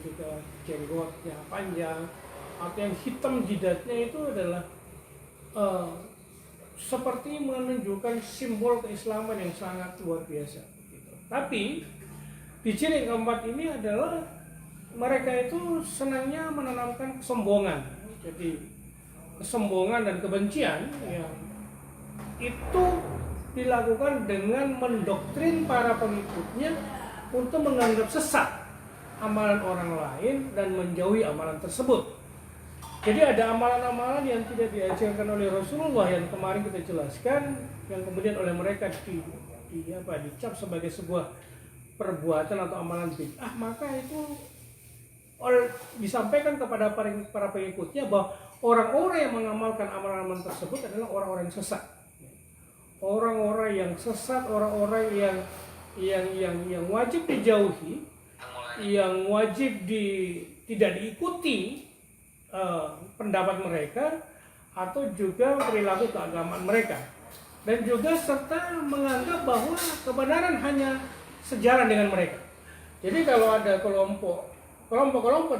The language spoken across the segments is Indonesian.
juga jenggotnya panjang atau yang hitam jidatnya itu adalah seperti menunjukkan simbol keislaman yang sangat luar biasa gitu. Tapi di ciri keempat ini adalah mereka itu senangnya menanamkan kesombongan. Jadi kesombongan dan kebencian yang itu dilakukan dengan mendoktrin para pengikutnya untuk menganggap sesat amalan orang lain dan menjauhi amalan tersebut. Jadi ada amalan-amalan yang tidak diajarkan oleh Rasulullah yang kemarin kita jelaskan, yang kemudian oleh mereka dicap sebagai sebuah perbuatan atau amalan bid'ah, maka itu disampaikan kepada para pengikutnya bahwa orang-orang yang mengamalkan amalan-amalan tersebut adalah orang-orang yang sesat. Orang-orang yang sesat, orang-orang yang wajib dijauhi, yang wajib tidak diikuti pendapat mereka atau juga perilaku keagamaan mereka, dan juga serta menganggap bahwa kebenaran hanya sejalan dengan mereka. Jadi kalau ada kelompok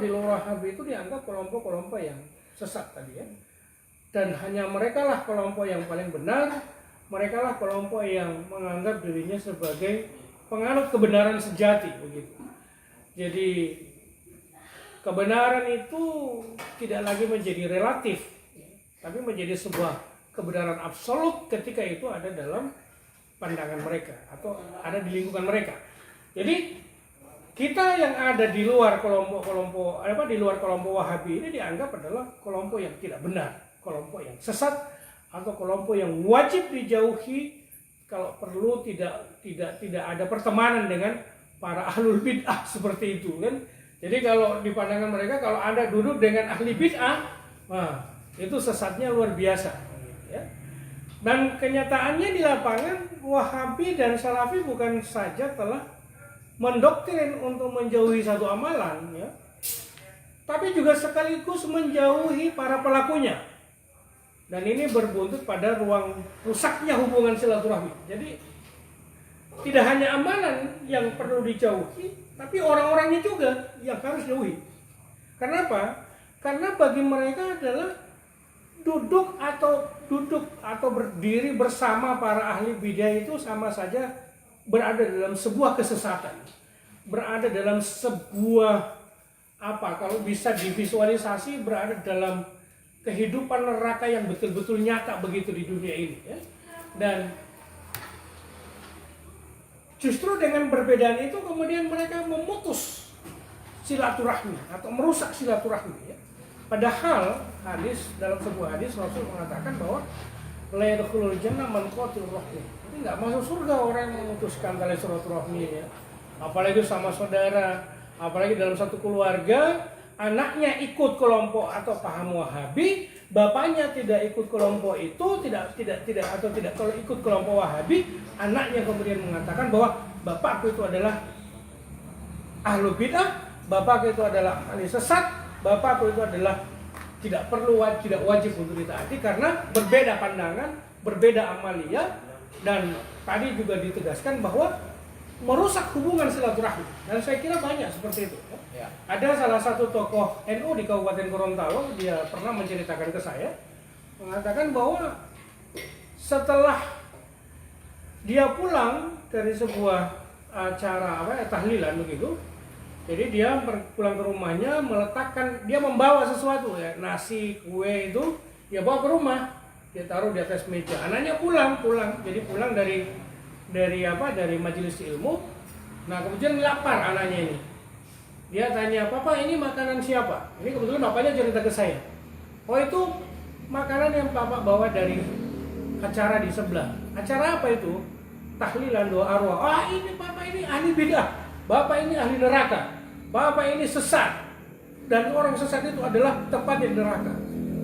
di luar Wahabi itu dianggap kelompok-kelompok yang sesat tadi ya, dan hanya mereka lah kelompok yang paling benar, mereka lah kelompok yang menganggap dirinya sebagai penganut kebenaran sejati begitu. Jadi kebenaran itu tidak lagi menjadi relatif, tapi menjadi sebuah kebenaran absolut ketika itu ada dalam pandangan mereka atau ada di lingkungan mereka. Jadi kita yang ada di luar kelompok di luar kelompok Wahabi ini dianggap adalah kelompok yang tidak benar, kelompok yang sesat, atau kelompok yang wajib dijauhi. Kalau perlu tidak ada pertemanan dengan para ahlul bid'ah seperti itu kan. Jadi kalau di pandangan mereka, kalau Anda duduk dengan ahli bid'ah, itu sesatnya luar biasa. Ya. Dan kenyataannya di lapangan, Wahabi dan Salafi bukan saja telah mendoktrin untuk menjauhi satu amalan, ya, tapi juga sekaligus menjauhi para pelakunya. Dan ini berbuntut pada ruang rusaknya hubungan silaturahmi. Jadi tidak hanya amalan yang perlu dijauhi, tapi orang-orangnya juga yang harus jauhi. Kenapa? Karena bagi mereka adalah duduk atau berdiri bersama para ahli bidah itu sama saja berada dalam sebuah kesesatan, berada dalam sebuah kalau bisa divisualisasi, berada dalam kehidupan neraka yang betul-betul nyata begitu di dunia ini ya. Dan justru dengan perbedaan itu kemudian mereka memutus silaturahmi atau merusak silaturahmi ya. Padahal dalam sebuah hadis Rasul mengatakan bahwa la yadkhulul jannah man qatil rahim. Jadi enggak masuk surga orang yang memutuskan tali silaturahmi ya. Apalagi sama saudara, apalagi dalam satu keluarga, anaknya ikut kelompok atau paham Wahabi, bapaknya tidak ikut kelompok itu, tidak kalau ikut kelompok Wahabi, anaknya kemudian mengatakan bahwa bapakku itu adalah ahlu bid'ah, bapakku itu adalah ahli sesat, bapakku itu adalah tidak wajib untuk ditaati karena berbeda pandangan, berbeda amalia, dan tadi juga ditegaskan bahwa merusak hubungan silaturahmi. Dan saya kira banyak seperti itu. Ya. Ada salah satu tokoh NU di Kabupaten Gorontalo, dia pernah menceritakan ke saya, mengatakan bahwa setelah dia pulang dari sebuah acara tahlilan begitu, jadi dia pulang ke rumahnya dia membawa sesuatu ya, nasi, kue itu dia bawa ke rumah, dia taruh di atas meja. Anaknya pulang, jadi pulang dari majelis ilmu. Nah kemudian lapar anaknya ini. Dia tanya, "Papa, ini makanan siapa?" Ini kebetulan bapaknya cerita ke saya. "Oh, itu makanan yang Papa bawa dari acara di sebelah." "Acara apa itu?" "Tahlilan doa arwah." "Ah, ini Papa ini ahli bid'ah. Bapak ini ahli neraka. Bapak ini sesat. Dan orang sesat itu adalah tempatnya di neraka."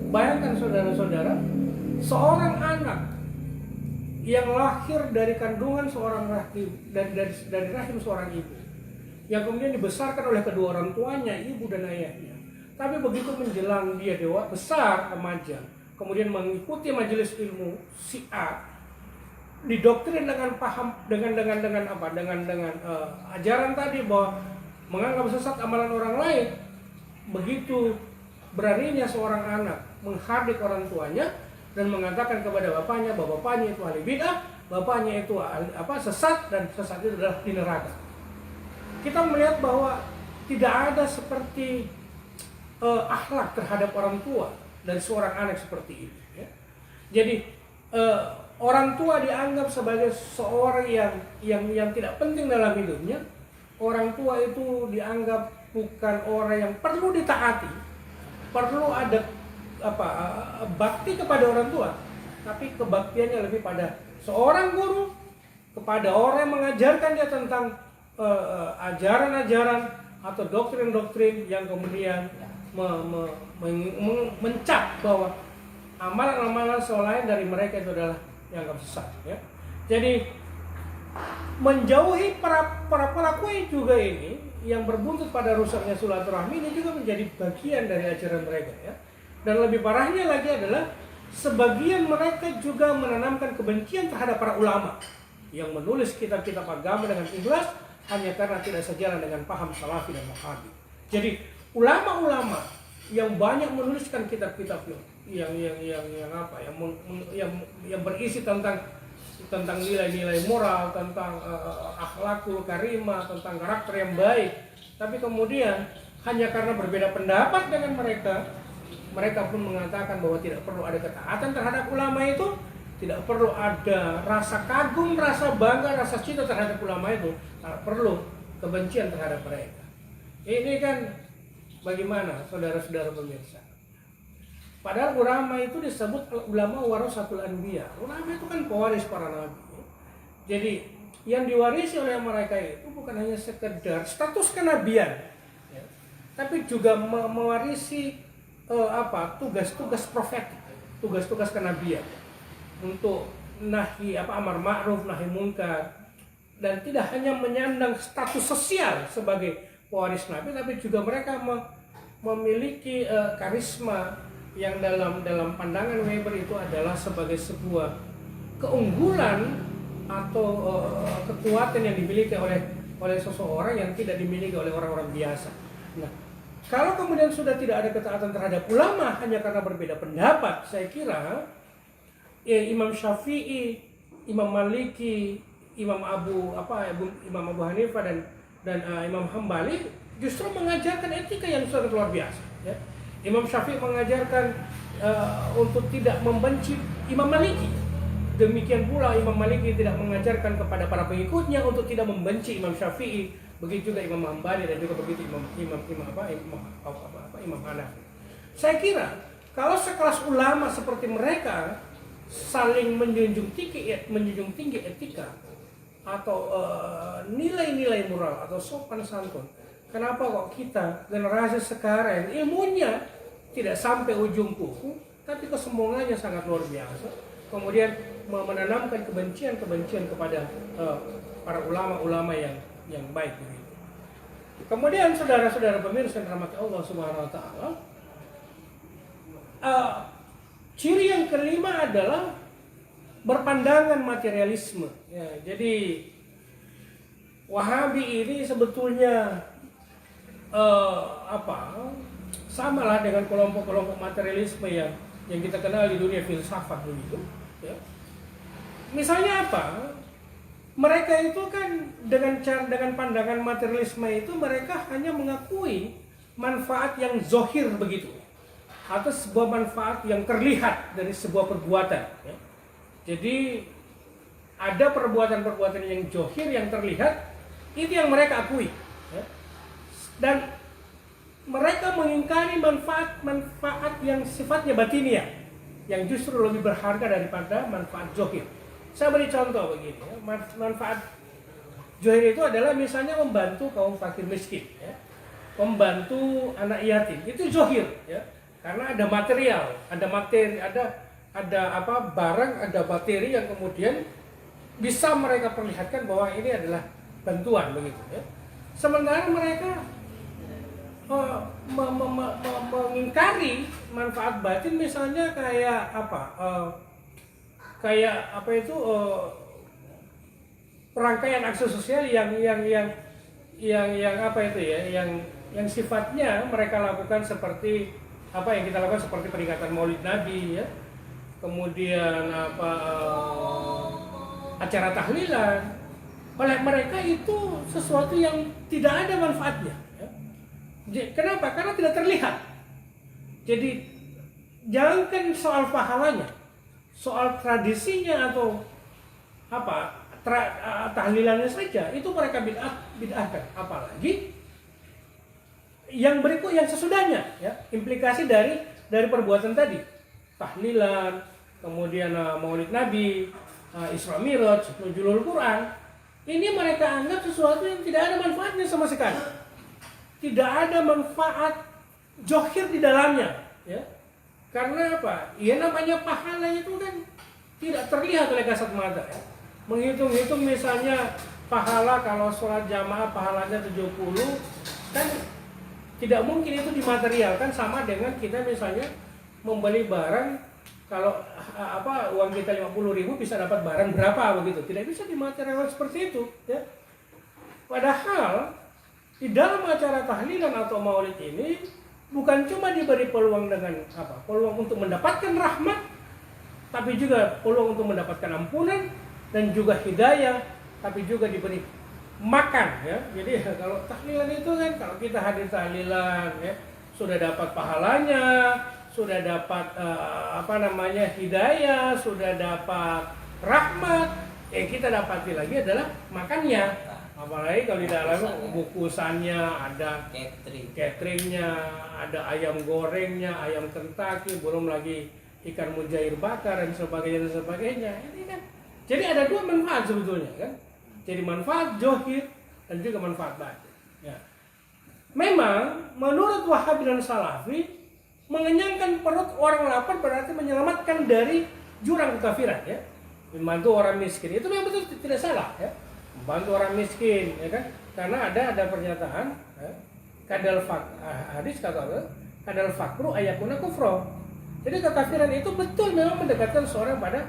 Bayangkan saudara-saudara, seorang anak yang lahir dari kandungan seorang rahim dan dari rahim seorang ibu, yang kemudian dibesarkan oleh kedua orang tuanya, ibu dan ayahnya. Tapi begitu menjelang dia besar, remaja, kemudian mengikuti majelis ilmu si A, didoktrin dengan ajaran tadi bahwa menganggap sesat amalan orang lain, begitu beraninya seorang anak menghardik orang tuanya dan mengatakan kepada bapaknya bahwa bapaknya itu ahli bid'ah, bapaknya itu sesat, dan sesat itu adalah di neraka. Kita melihat bahwa tidak ada seperti akhlak terhadap orang tua dari seorang anak seperti ini. Ya. Jadi orang tua dianggap sebagai seorang yang tidak penting dalam hidupnya. Orang tua itu dianggap bukan orang yang perlu ditaati, perlu ada bakti kepada orang tua, tapi kebaktiannya lebih pada seorang guru kepada orang yang mengajarkan dia tentang ajaran-ajaran atau doktrin-doktrin yang kemudian mencap bahwa amalan-amalan selain dari mereka itu adalah dianggap sesat. Ya. Jadi menjauhi para pelaku juga ini yang berbuntut pada rusaknya silaturahmi ini juga menjadi bagian dari ajaran mereka. Ya. Dan lebih parahnya lagi adalah sebagian mereka juga menanamkan kebencian terhadap para ulama yang menulis kitab-kitab agama dengan ikhlas hanya karena tidak sejalan dengan paham salafi dan wahabi. Jadi ulama-ulama yang banyak menuliskan kitab-kitab yang berisi tentang nilai-nilai moral, tentang akhlakul karimah, tentang karakter yang baik, tapi kemudian hanya karena berbeda pendapat dengan mereka pun mengatakan bahwa tidak perlu ada ketaatan terhadap ulama itu, tidak perlu ada rasa kagum, rasa bangga, rasa cinta terhadap ulama itu, tidak perlu kebencian terhadap mereka. Ini kan bagaimana saudara-saudara pemirsa? Padahal ulama itu disebut ulama warasatul anbiya. Ulama itu kan pewaris para nabi. Jadi yang diwarisi oleh mereka itu bukan hanya sekedar status kenabian, ya, tapi juga mewarisi tugas-tugas profetik, tugas-tugas kenabian untuk amar ma'ruf nahi munkar, dan tidak hanya menyandang status sosial sebagai pewaris nabi, tapi juga mereka memiliki karisma yang dalam pandangan Weber itu adalah sebagai sebuah keunggulan atau kekuatan yang dimiliki oleh seseorang yang tidak dimiliki oleh orang-orang biasa. Nah, kalau kemudian sudah tidak ada ketaatan terhadap ulama hanya karena berbeda pendapat, saya kira Imam Syafi'i, Imam Maliki, Imam Abu Hanifah dan Imam Hambali justru mengajarkan etika yang sangat luar biasa. Ya. Imam Syafi'i mengajarkan untuk tidak membenci Imam Maliki. Demikian pula Imam Maliki tidak mengajarkan kepada para pengikutnya untuk tidak membenci Imam Syafi'i. Begitu juga Imam Hambali dan juga begitu Imam Hanafi. Saya kira kalau sekelas ulama seperti mereka saling menjunjung tinggi etika atau nilai-nilai moral atau sopan santun, kenapa kok kita generasi sekarang ilmunya tidak sampai ujung kuku, tapi kesombongannya sangat luar biasa, kemudian menanamkan kebencian kepada para ulama-ulama yang baik begitu. Kemudian saudara-saudara pemirsa yang dirahmati Allah Subhanahu wa taala, ciri yang kelima adalah berpandangan materialisme. Ya, jadi Wahabi ini sebetulnya samalah dengan kelompok-kelompok materialisme yang kita kenal di dunia filsafat begitu. Ya. Misalnya apa? Mereka itu kan dengan pandangan materialisme itu mereka hanya mengakui manfaat yang zohir begitu, atau sebuah manfaat yang terlihat dari sebuah perbuatan. Ya. Jadi ada perbuatan-perbuatan yang zohir yang terlihat, itu yang mereka akui. Ya. Dan mereka mengingkari manfaat yang sifatnya batiniah, yang justru lebih berharga daripada manfaat zohir. Saya beri contoh begini, ya. Manfaat zohir itu adalah misalnya membantu kaum fakir miskin, ya. Membantu anak yatim, itu zohir, ya. Karena ada material, ada barang, ada materi yang kemudian bisa mereka perlihatkan bahwa ini adalah bantuan begitu, ya. Sementara mereka mengingkari manfaat batin, misalnya kayak rangkaian aksi sosial yang yang apa itu ya, yang sifatnya mereka lakukan seperti apa yang kita lakukan, seperti peringatan Maulid Nabi ya, kemudian apa acara tahlilan. Oleh mereka itu sesuatu yang tidak ada manfaatnya ya. Kenapa? Karena tidak terlihat. Jadi jangankan soal pahalanya, soal tradisinya atau apa tahlilannya saja itu mereka bid'ahkan, apalagi yang berikut yang sesudahnya ya, implikasi dari perbuatan tadi, tahlilan, kemudian Maulid Nabi, Isra Miraj, nuzulul Quran, ini mereka anggap sesuatu yang tidak ada manfaatnya sama sekali, tidak ada manfaat zohir di dalamnya ya. Karena apa? Ya namanya pahala itu kan tidak terlihat oleh kasat mata ya. Menghitung-hitung misalnya pahala kalau sholat jamaah pahalanya 70, kan tidak mungkin itu dimaterialkan sama dengan kita misalnya membeli barang, kalau uang kita 50.000 bisa dapat barang berapa begitu. Tidak bisa dimaterialkan seperti itu ya. Padahal di dalam acara tahlilan atau maulid ini bukan cuma diberi peluang dengan peluang untuk mendapatkan rahmat, tapi juga peluang untuk mendapatkan ampunan dan juga hidayah, tapi juga diberi makan ya. Jadi kalau tahlilan itu kan, kalau kita hadir tahlilan ya, sudah dapat pahalanya, sudah dapat hidayah, sudah dapat rahmat. Yang kita dapati lagi adalah makannya. Apalagi kalau di dalam bukusannya ada cateringnya, ada ayam gorengnya, ayam Kentucky, belum lagi ikan mujair bakar dan sebagainya. Ini kan jadi ada dua manfaat sebetulnya kan. Jadi manfaat zohir dan juga manfaat batin. Ya. Memang menurut Wahabi dan Salafi, mengenyangkan perut orang lapar berarti menyelamatkan dari jurang kekafiran ya. Membantu orang miskin itu memang betul, tidak salah ya. Membantu orang miskin ya kan. Karena ada pernyataan ya, hadis kata kadal fakru ayakuna kufro. Jadi kekafiran itu betul memang mendekatkan seorang pada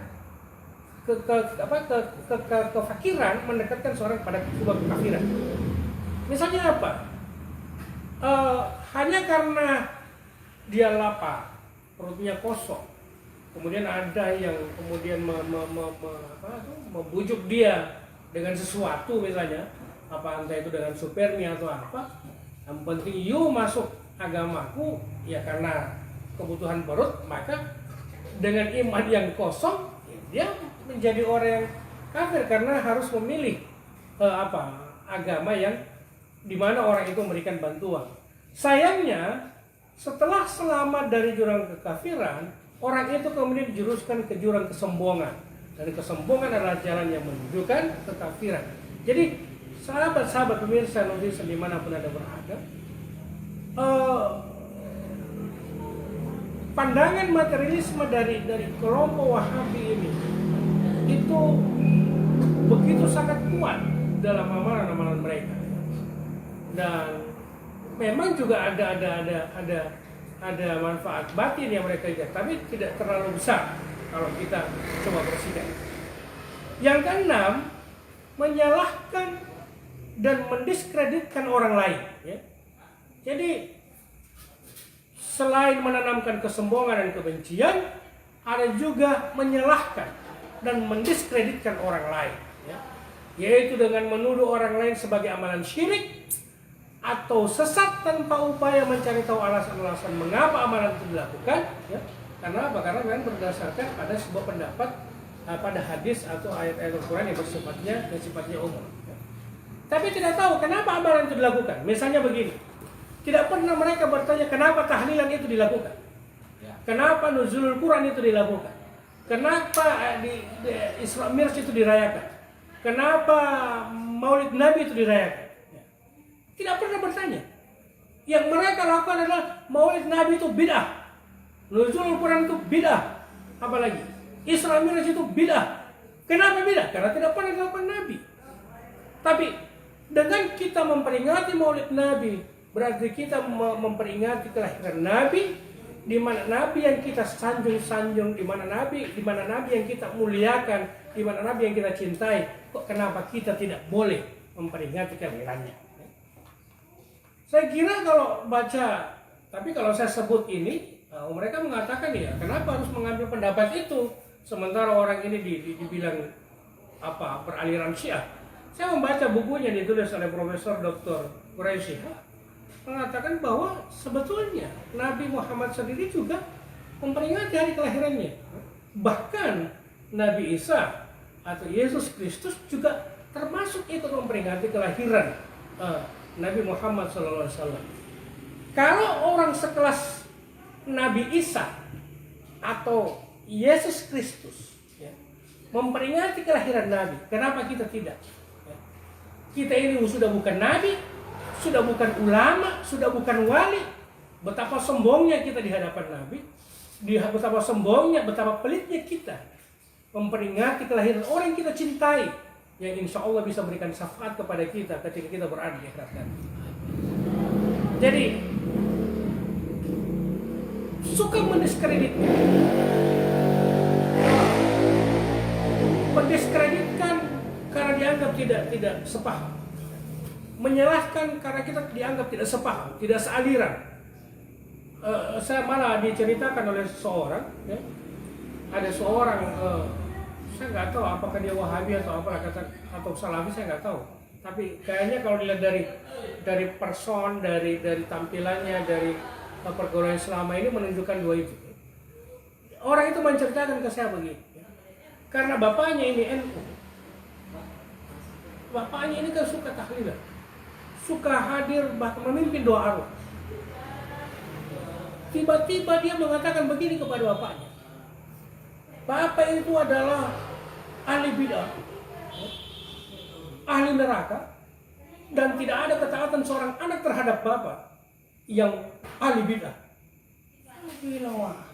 kefakiran, mendekatkan seorang pada sebuah kekafiran. Misalnya apa? Hanya karena dia lapar, perutnya kosong, kemudian ada yang kemudian membujuk dia dengan sesuatu misalnya, entah itu dengan supirnya atau apa, yang penting you masuk agamaku ya karena kebutuhan perut, maka dengan iman yang kosong dia menjadi orang yang kafir karena harus memilih agama yang dimana orang itu memberikan bantuan. Sayangnya setelah selamat dari jurang kekafiran, orang itu kemudian dijuruskan ke jurang kesombongan, dan kesombongan adalah jalan yang menunjukkan kekafiran. Jadi sahabat-sahabat pemirsa Nurul dimanapun Anda berada, pandangan materialisme dari kelompok Wahabi ini itu begitu sangat kuat dalam amalan-amalan mereka, dan memang juga ada manfaat batin yang mereka lihat, tapi tidak terlalu besar kalau kita coba bersihkan. Yang keenam, menyalahkan dan mendiskreditkan orang lain ya. Jadi selain menanamkan kesombongan dan kebencian, ada juga menyalahkan dan mendiskreditkan orang lain ya. Yaitu dengan menuduh orang lain sebagai amalan syirik atau sesat tanpa upaya mencari tahu alasan-alasan mengapa amalan itu dilakukan ya. Karena apa? Karena memang berdasarkan pada sebuah pendapat pada hadis atau ayat-ayat Al-Quran yang sifatnya umum ya. Tapi tidak tahu kenapa amalan itu dilakukan. Misalnya begini, tidak pernah mereka bertanya kenapa tahlilan itu dilakukan, kenapa nuzulul Quran itu dilakukan, kenapa di Isra Miraj itu dirayakan, kenapa Maulid Nabi itu dirayakan. Tidak pernah bertanya. Yang mereka lakukan adalah Maulid Nabi itu bid'ah, nuzulul Quran itu bid'ah, apalagi Isra Miraj itu bid'ah. Kenapa bid'ah? Karena tidak pernah dilakukan Nabi. Tapi dengan kita memperingati Maulid Nabi, berarti kita memperingati kelahiran Nabi, di mana Nabi yang kita sanjung-sanjung, di mana Nabi yang kita muliakan, di mana Nabi yang kita cintai. Kok kenapa kita tidak boleh memperingati kelahirannya? Saya kira kalau baca, tapi kalau saya sebut ini, mereka mengatakan ya, kenapa harus mengambil pendapat itu, sementara orang ini dibilang apa beraliran Syiah. Saya membaca bukunya ditulis oleh Profesor Dr. Quraisy mengatakan bahwa sebetulnya Nabi Muhammad sendiri juga memperingati hari kelahirannya. Bahkan Nabi Isa atau Yesus Kristus juga termasuk ikut memperingati kelahiran Nabi Muhammad SAW. Kalau orang sekelas Nabi Isa atau Yesus Kristus ya, memperingati kelahiran Nabi, kenapa kita tidak? Ya. Kita ini sudah bukan Nabi, sudah bukan ulama, sudah bukan wali. Betapa sombongnya kita di hadapan Nabi, betapa sombongnya, betapa pelitnya kita memperingati kelahiran orang yang kita cintai, yang insya Allah bisa berikan syafaat kepada kita ketika kita berada di akhirat nanti. Jadi suka mendiskreditkan karena dianggap tidak sepaham, menyalahkan karena kita dianggap tidak sepaham, tidak sealiran. Saya malah diceritakan oleh seseorang, ya, ada seorang saya nggak tahu apakah dia Wahabi atau apa atau Salafi, saya nggak tahu. Tapi kayaknya kalau dilihat dari person, dari tampilannya, dari pergaulan selama ini menunjukkan dua itu. Orang itu menceritakan ke saya begini, ya. Karena bapaknya ini NU, bapaknya ini kan suka tahlilan, suka hadir bahkan memimpin doa arwah. Tiba-tiba dia mengatakan begini kepada bapaknya, bapak itu adalah ahli bidah, ahli neraka, dan tidak ada ketaatan seorang anak terhadap bapak yang ahli bidah. Wah,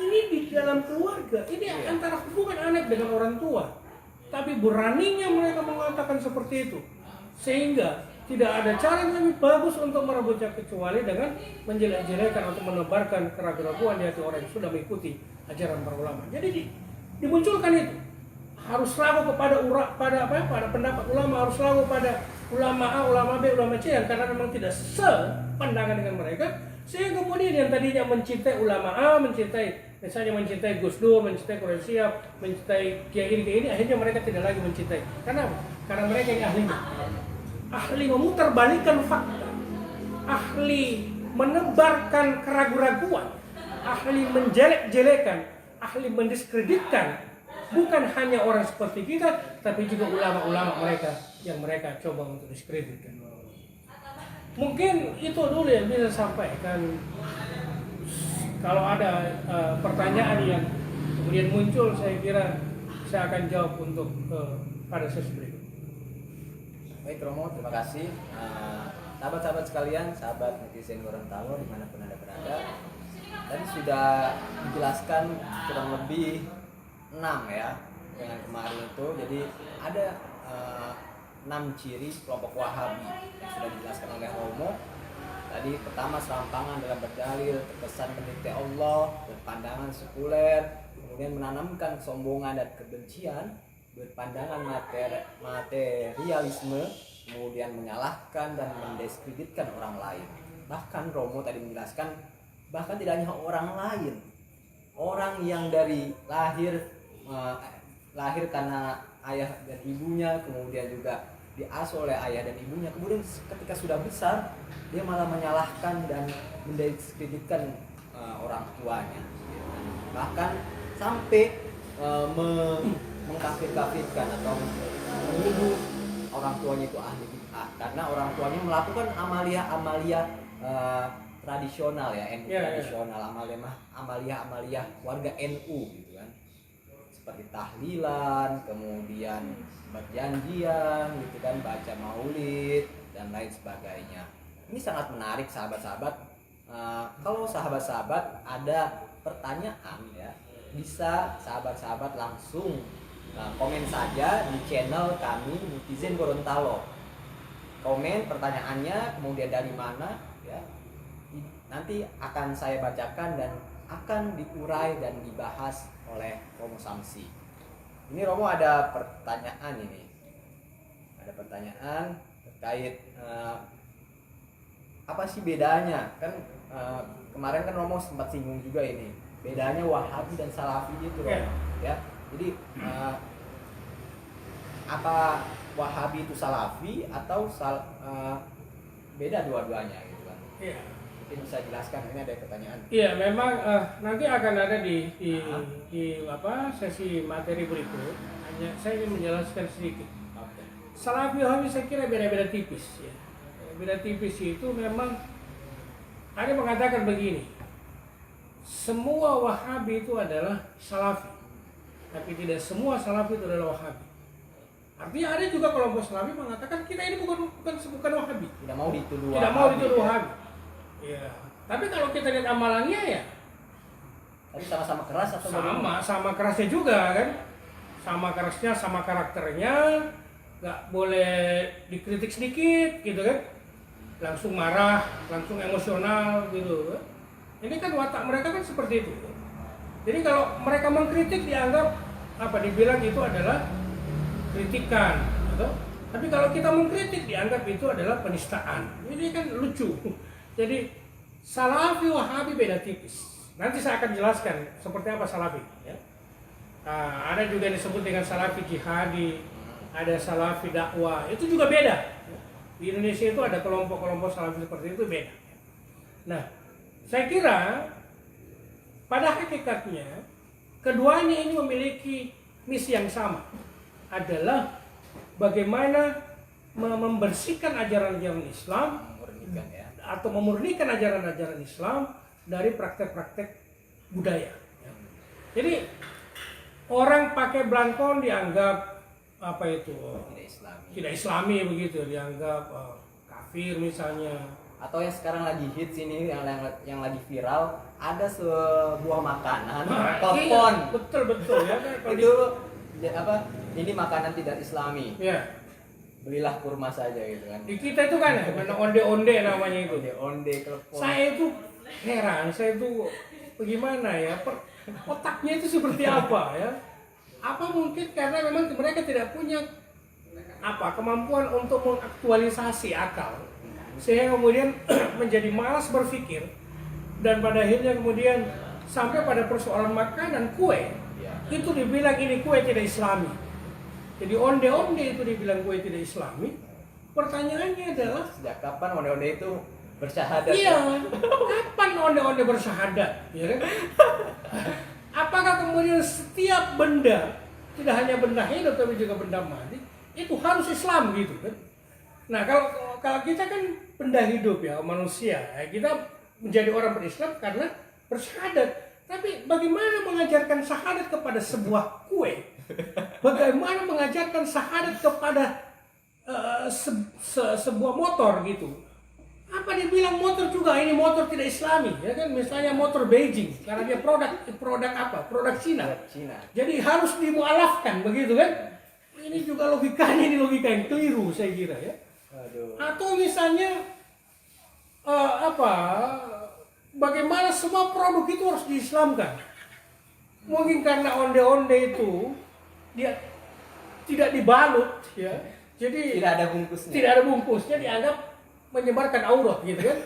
ini di dalam keluarga, ini antara hubungan anak dengan orang tua. Tapi beraninya mereka mengatakan seperti itu, sehingga tidak ada cara yang lebih bagus untuk merebutnya kecuali dengan menjelek-jelekan atau menebarkan keraguan di hati orang yang sudah mengikuti ajaran para ulama. Jadi dimunculkan itu, harus ragu pada pendapat ulama, harus ragu pada ulama A, ulama B, ulama C, karena memang tidak sepandangan dengan mereka. Sehingga kemudian yang tadinya mencintai ulama A, mencintai Gus Dur, mencintai Quraisy, mencintai kiai ini, akhirnya mereka tidak lagi mencintai. Karena mereka yang ahli memutarbalikkan fakta, ahli menebarkan keraguan-raguan, ahli menjelek-jelekan, ahli mendiskreditkan, bukan hanya orang seperti kita, tapi juga ulama-ulama mereka yang mereka coba untuk diskreditkan. Mungkin itu dulu yang bisa sampaikan. Kalau ada pertanyaan yang kemudian muncul, saya kira saya akan jawab untuk pada sesi berikut. Baik Romo, terima kasih. Sahabat-sahabat sekalian, sahabat netizen Gorontalo dimanapun Anda berada, tadi sudah dijelaskan kurang lebih 6 ya dengan kemarin itu. Jadi ada 6 ciri kelompok Wahabi yang sudah dijelaskan oleh Romo. Tadi pertama, serampangan dalam berdalil, terkesan meneliti Allah, berpandangan sekuler, kemudian menanamkan kesombongan dan kebencian, berpandangan materialisme, kemudian menyalahkan dan mendiskreditkan orang lain. Bahkan Romo tadi menjelaskan, bahkan tidak hanya orang lain, orang yang dari lahir karena ayah dan ibunya, kemudian juga diasuh oleh ayah dan ibunya, kemudian ketika sudah besar dia malah menyalahkan dan mendiskreditkan orang tuanya, bahkan sampai mengkafir-kafirkan atau menuduh orang tuanya itu ahli bid'ah karena orang tuanya melakukan amalia tradisional ya, NU tradisional, amalia warga NU gitu kan, seperti tahlilan, kemudian berjanjian gitu kan, baca maulid dan lain sebagainya. Ini sangat menarik sahabat-sahabat. Kalau sahabat-sahabat ada pertanyaan ya, bisa sahabat-sahabat langsung komen saja di channel kami Netizen Gorontalo. Komen pertanyaannya, kemudian dari mana ya, nanti akan saya bacakan dan akan diurai dan dibahas oleh Romo Samsi. Ini Romo ada pertanyaan ini. Ada pertanyaan terkait apa sih bedanya? Kan kemarin kan Romo sempat singgung juga ini. Bedanya Wahabi dan Salafi gitu loh. Iya. Ya. Jadi apa Wahabi itu Salafi atau beda dua-duanya gitu kan? Iya. Mungkin bisa jelaskan, ini ada pertanyaan. Iya, memang nanti akan ada di apa sesi materi berikut. Hanya saya ingin menjelaskan sedikit. Oke. Salafi Wahabi saya kira beda-beda tipis ya. Beda tipis itu memang ada yang mengatakan begini. Semua Wahabi itu adalah Salafi. Tapi tidak semua Salafi itu adalah Wahabi. Artinya ada juga kelompok Salafi mengatakan kita ini bukan Wahabi. Tidak mau dituduh Tidak mau dituduh ya. Wahabi. Ya. Tapi kalau kita lihat amalannya ya Tapi sama-sama keras atau bagaimana? sama kerasnya juga kan. Sama kerasnya, sama karakternya. Nggak boleh dikritik sedikit gitu kan. Langsung marah, langsung emosional gitu. Ini kan watak mereka kan seperti itu. Jadi kalau mereka mengkritik dianggap dibilang itu adalah kritikan, gitu. Tapi kalau kita mengkritik dianggap itu adalah penistaan. Ini kan lucu. Jadi Salafi Wahabi beda tipis. Nanti saya akan jelaskan seperti apa Salafi. Ya. Ada juga yang disebut dengan Salafi Jihadi, ada Salafi Dakwah. Itu juga beda. Di Indonesia itu ada kelompok-kelompok Salafi seperti itu beda. Nah, saya kira pada hakikatnya keduanya ini memiliki misi yang sama, adalah bagaimana membersihkan ajaran-ajaran Islam Memurnikan ya. atau memurnikan ajaran-ajaran Islam dari praktek-praktek budaya. Jadi orang pakai belangkon dianggap tidak Islami begitu, dianggap kafir misalnya. Atau yang sekarang lagi hits ini yang lagi viral, ada sebuah makanan telepon. Iya, betul ya kan. Itu ini makanan tidak Islami. Ya. Belilah kurma saja gitu kan. Di kita itu kan mana onde-onde namanya itu. Onde telepon. Saya itu heran, saya itu bagaimana ya, otaknya itu seperti apa ya? Apa mungkin karena memang mereka tidak punya kemampuan untuk mengaktualisasi akal, sehingga kemudian menjadi malas berpikir dan pada akhirnya kemudian sampai pada persoalan makanan kue itu dibilang ini kue tidak Islami. Jadi onde-onde itu dibilang kue tidak Islami. Pertanyaannya adalah sejak kapan onde-onde itu bersyahadat? Iya, kapan onde-onde bersyahadat? Ya kan? Apakah kemudian setiap benda, tidak hanya benda hidup tapi juga benda mati, itu harus Islam gitu kan? Nah kalau kita kan benda hidup ya, manusia, kita menjadi orang berislam karena bersyahadat. Tapi bagaimana mengajarkan syahadat kepada sebuah kue? Bagaimana mengajarkan syahadat kepada sebuah motor gitu? Apa dibilang motor juga ini motor tidak Islami ya kan, misalnya motor Beijing karena dia produk Cina. Jadi harus dimualafkan begitu kan. Ini juga logikanya logika yang keliru saya kira ya. Atau misalnya bagaimana semua produk itu harus diislamkan. Mungkin karena onde-onde itu dia tidak dibalut ya. Jadi tidak ada bungkusnya dianggap menyebarkan aurat gitu kan.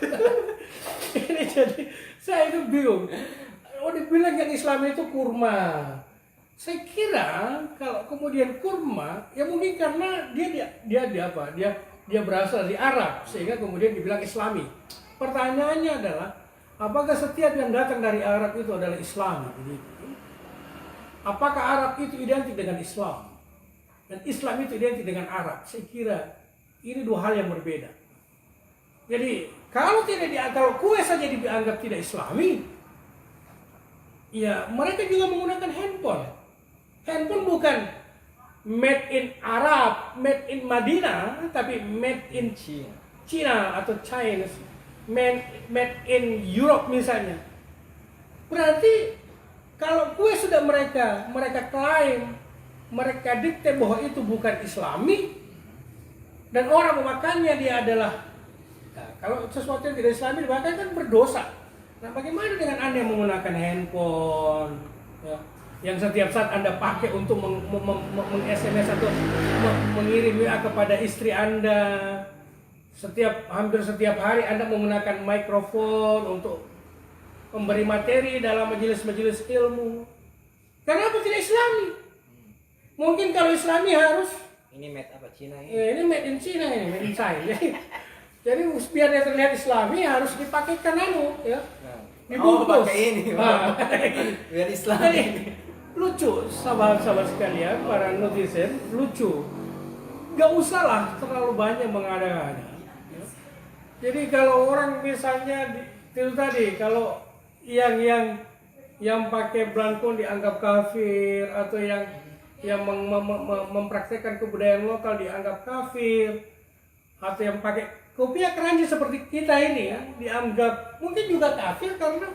Ini jadi saya itu bingung. Dibilang yang Islam itu kurma. Saya kira kalau kemudian kurma ya mungkin karena dia berasal dari Arab sehingga kemudian dibilang Islami. Pertanyaannya adalah apakah setiap yang datang dari Arab itu adalah Islam? Apakah Arab itu identik dengan Islam? Dan Islam itu identik dengan Arab? Saya kira ini dua hal yang berbeda. Jadi kalau kue saja dianggap tidak Islami, ya mereka juga menggunakan handphone. Handphone bukan made in Arab, made in Madinah, tapi made in China atau Chinese, made in Europe misalnya. Berarti kalau kue sudah mereka klaim, mereka dikte bahwa itu bukan Islami, dan orang memakannya dia adalah kalau sesuatu yang tidak Islami dimakan kan berdosa. Nah, bagaimana dengan Anda yang menggunakan handphone ya, yang setiap saat Anda pakai untuk meng-SMS atau mengirim WA kepada istri Anda, hampir setiap hari Anda menggunakan mikrofon untuk memberi materi dalam majelis-majelis ilmu. Kenapa tidak Islami? Mungkin kalau Islami harus Ini made apa Cina ini? ini made in China, ini made in China. Jadi biar dia terlihat Islami harus dipakaikan ya. Dibungkus. Pakai ini. Biar Islam. Jadi, lucu sahabat-sahabat sekalian, para netizen, lucu. Gak usah lah terlalu banyak mengada-ngada. Jadi kalau orang misalnya itu tadi, kalau yang pakai belangkon dianggap kafir, atau yang mempraktekkan kebudayaan lokal dianggap kafir, atau yang pakai kopiah keranji seperti kita ini ya dianggap mungkin juga kafir karena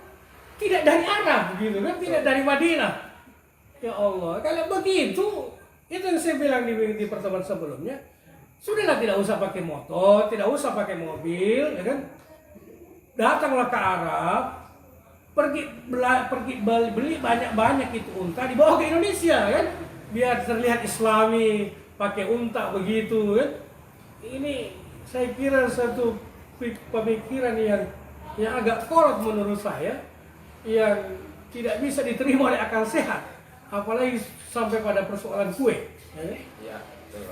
tidak dari Arab gitu kan, tidak dari Madinah. Ya Allah, kalau begitu itu yang saya bilang di pertemuan sebelumnya, sudahlah tidak usah pakai motor, tidak usah pakai mobil, ya kan? Datanglah ke Arab, pergi beli banyak-banyak itu unta, dibawa ke Indonesia kan, biar terlihat Islami, pakai unta begitu kan. Ini saya kira satu pemikiran yang agak kolot menurut saya, yang tidak bisa diterima oleh akal sehat, apalagi sampai pada persoalan kue. Ya,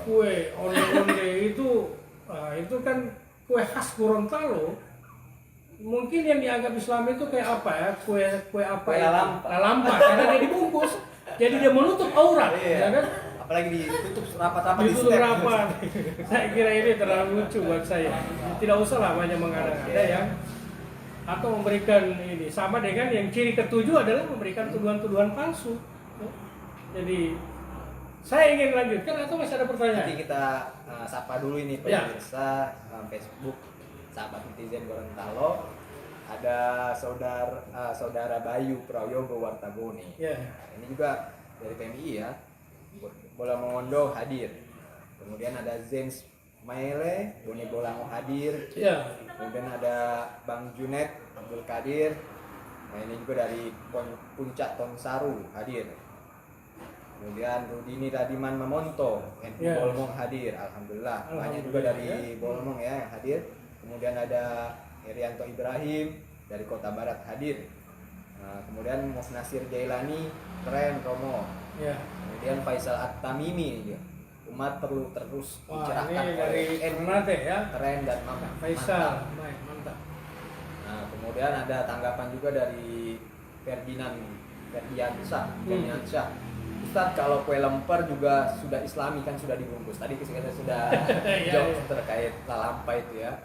Kue onde-onde itu kan kue khas Gorontalo. Mungkin yang dianggap Islam itu kayak apa ya? Kue apa? Kue lalampa, karena dia dibungkus. Jadi dia menutup aurat, ya kan? Apalagi ditutup rapat-rapat di Ditutup step. rapat. Saya kira ini terlalu lucu buat saya. Tidak usah lah banyak mengada-ngada yang atau memberikan ini, sama dengan yang ciri ketujuh adalah memberikan tuduhan-tuduhan palsu. Jadi saya ingin lanjutkan atau masih ada pertanyaan? Nanti kita sapa dulu ini pemirsa Facebook sahabat netizen Gorontalo. Ada saudara Bayu Prayogo Wartagoni. Ya. Ini juga dari PMI ya. Bola Mongondo hadir. Kemudian ada James Maele, Boni Bolango hadir. Ya. Kemudian ada Bang Junet Abdul Kadir. Nah, ini juga dari Puncak Tongsaru hadir. Kemudian Rudini Radiman Mamonto, NP Bolmong hadir. Alhamdulillah. Banyak juga dari Bolmong ya yang hadir. Kemudian ada Irianto Ibrahim dari Kota Barat hadir. Nah, kemudian Mus Nasir Jailani, keren Romo. Ya. Kemudian Faisal At-Tamimi juga. Umat perlu terus dicerahkan Ini dari Ternate ya. keren dan mantap. Faisal, baik, mantap. Nah, kemudian ada tanggapan juga dari Ferdiansyah. Ustadz, kalau kue lemper juga sudah Islami kan, sudah dibungkus. Tadi kita sudah jawab terkait lalampa itu ya.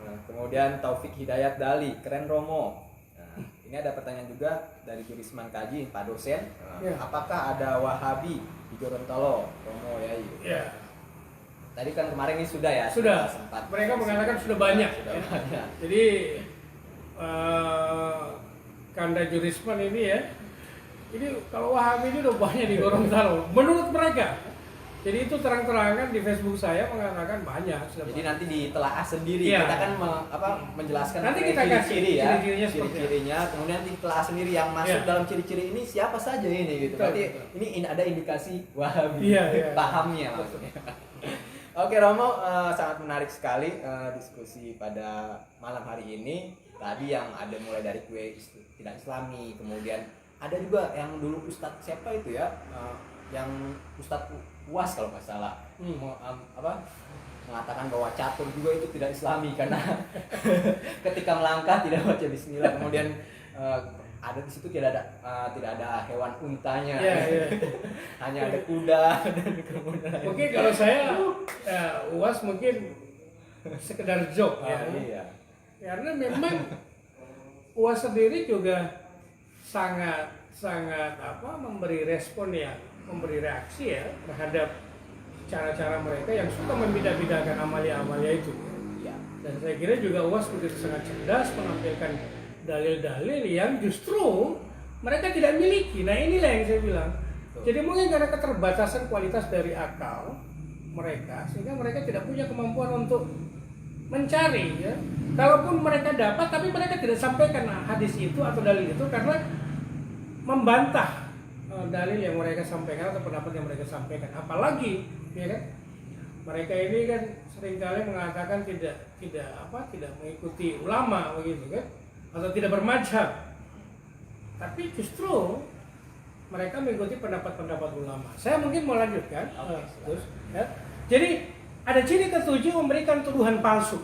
Nah, kemudian Taufik Hidayat Dali, keren Romo. Nah, ini ada pertanyaan juga dari Jurisman Kaji, Pak dosen. Apakah ada Wahabi di Gorontalo, Romo ya? Ya. Tadi kan kemarin ini sudah ya. Sudah. Sempat. Mereka mengatakan sudah banyak. Sudah banyak. Jadi Kanda Jurisman ini ya. Ini kalau Wahabi ini udah banyak di Gorontalo menurut mereka. Jadi itu terang-terangan di Facebook saya mengatakan banyak. Jadi nanti ditelaah sendiri. Ya. Kita kan menjelaskan nanti kita kasih ciri-ciri ya, ciri-cirinya, ciri-cirinya. Kemudian ditelaah sendiri yang masuk dalam ciri-ciri ini siapa saja ini gitu. Berarti ini ada indikasi Wahabi. Pahamnya maksudnya. Oke Romo, sangat menarik sekali diskusi pada malam hari ini. Tadi yang ada mulai dari kue tidak Islami, kemudian ada juga yang dulu Ustadz siapa itu ya, yang Ustadz Uas kalau nggak salah, mengatakan bahwa catur juga itu tidak Islami karena ketika melangkah tidak baca Bismillah. Kemudian ada di situ tidak ada hewan untanya, hanya ada kuda dan kemudian. Mungkin kalau saya Uas mungkin sekedar joke ya. Iya. Karena memang Uas sendiri juga sangat memberi respon ya, memberi reaksi ya terhadap cara-cara mereka yang suka membeda-bedakan amalia-amalia itu. Ya. Dan saya kira juga Uas begitu sangat cerdas menampilkan dalil-dalil yang justru mereka tidak miliki. Nah inilah yang saya bilang. Jadi mungkin karena keterbatasan kualitas dari akal mereka, sehingga mereka tidak punya kemampuan untuk mencari ya. Kalaupun mereka dapat, tapi mereka tidak sampaikan hadis itu atau dalil itu karena membantah dalil yang mereka sampaikan atau pendapat yang mereka sampaikan. Apalagi ya kan, Mereka ini kan seringkali mengatakan tidak mengikuti ulama begitu kan, atau tidak bermadzhab. Tapi justru mereka mengikuti pendapat-pendapat ulama. Saya mungkin mau lanjutkan. Terus, ya. Jadi ada ciri ketujuh, memberikan tuduhan palsu.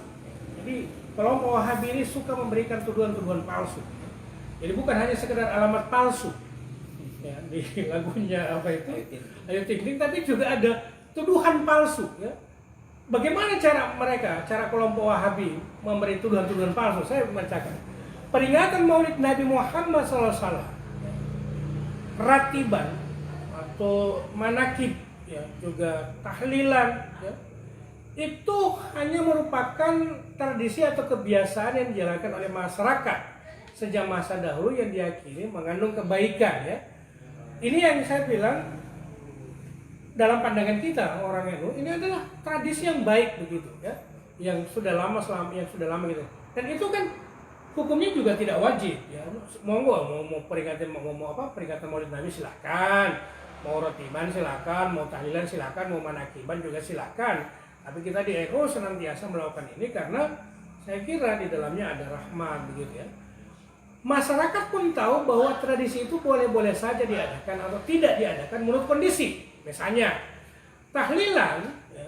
Jadi kelompok Wahabi ini suka memberikan tuduhan-tuduhan palsu. Jadi bukan hanya sekedar alamat palsu, ya, di lagunya apa itu, Ayu Ting Ting, tapi juga ada tuduhan palsu. Ya. Bagaimana cara kelompok Wahabi memberi tuduhan-tuduhan palsu? Saya membacakan. Peringatan Maulid Nabi Muhammad SAW, ratiban atau manakib, ya, juga tahlilan, ya, itu hanya merupakan tradisi atau kebiasaan yang dijalankan oleh masyarakat sejak masa dahulu yang diyakini mengandung kebaikan. Ya. Ini yang saya bilang, dalam pandangan kita orang NU, ini adalah tradisi yang baik begitu, ya, yang sudah lama gitu. Dan itu kan hukumnya juga tidak wajib, ya. Monggo mau peringatan Maulid Nabi silakan, mau rotiban silakan, mau tahlilan silakan, mau manakiban juga silakan. Tapi kita di NU senantiasa melakukan ini karena saya kira di dalamnya ada rahmat begitu, ya. Masyarakat pun tahu bahwa tradisi itu boleh-boleh saja diadakan atau tidak diadakan menurut kondisi. Misalnya tahlilan, ya,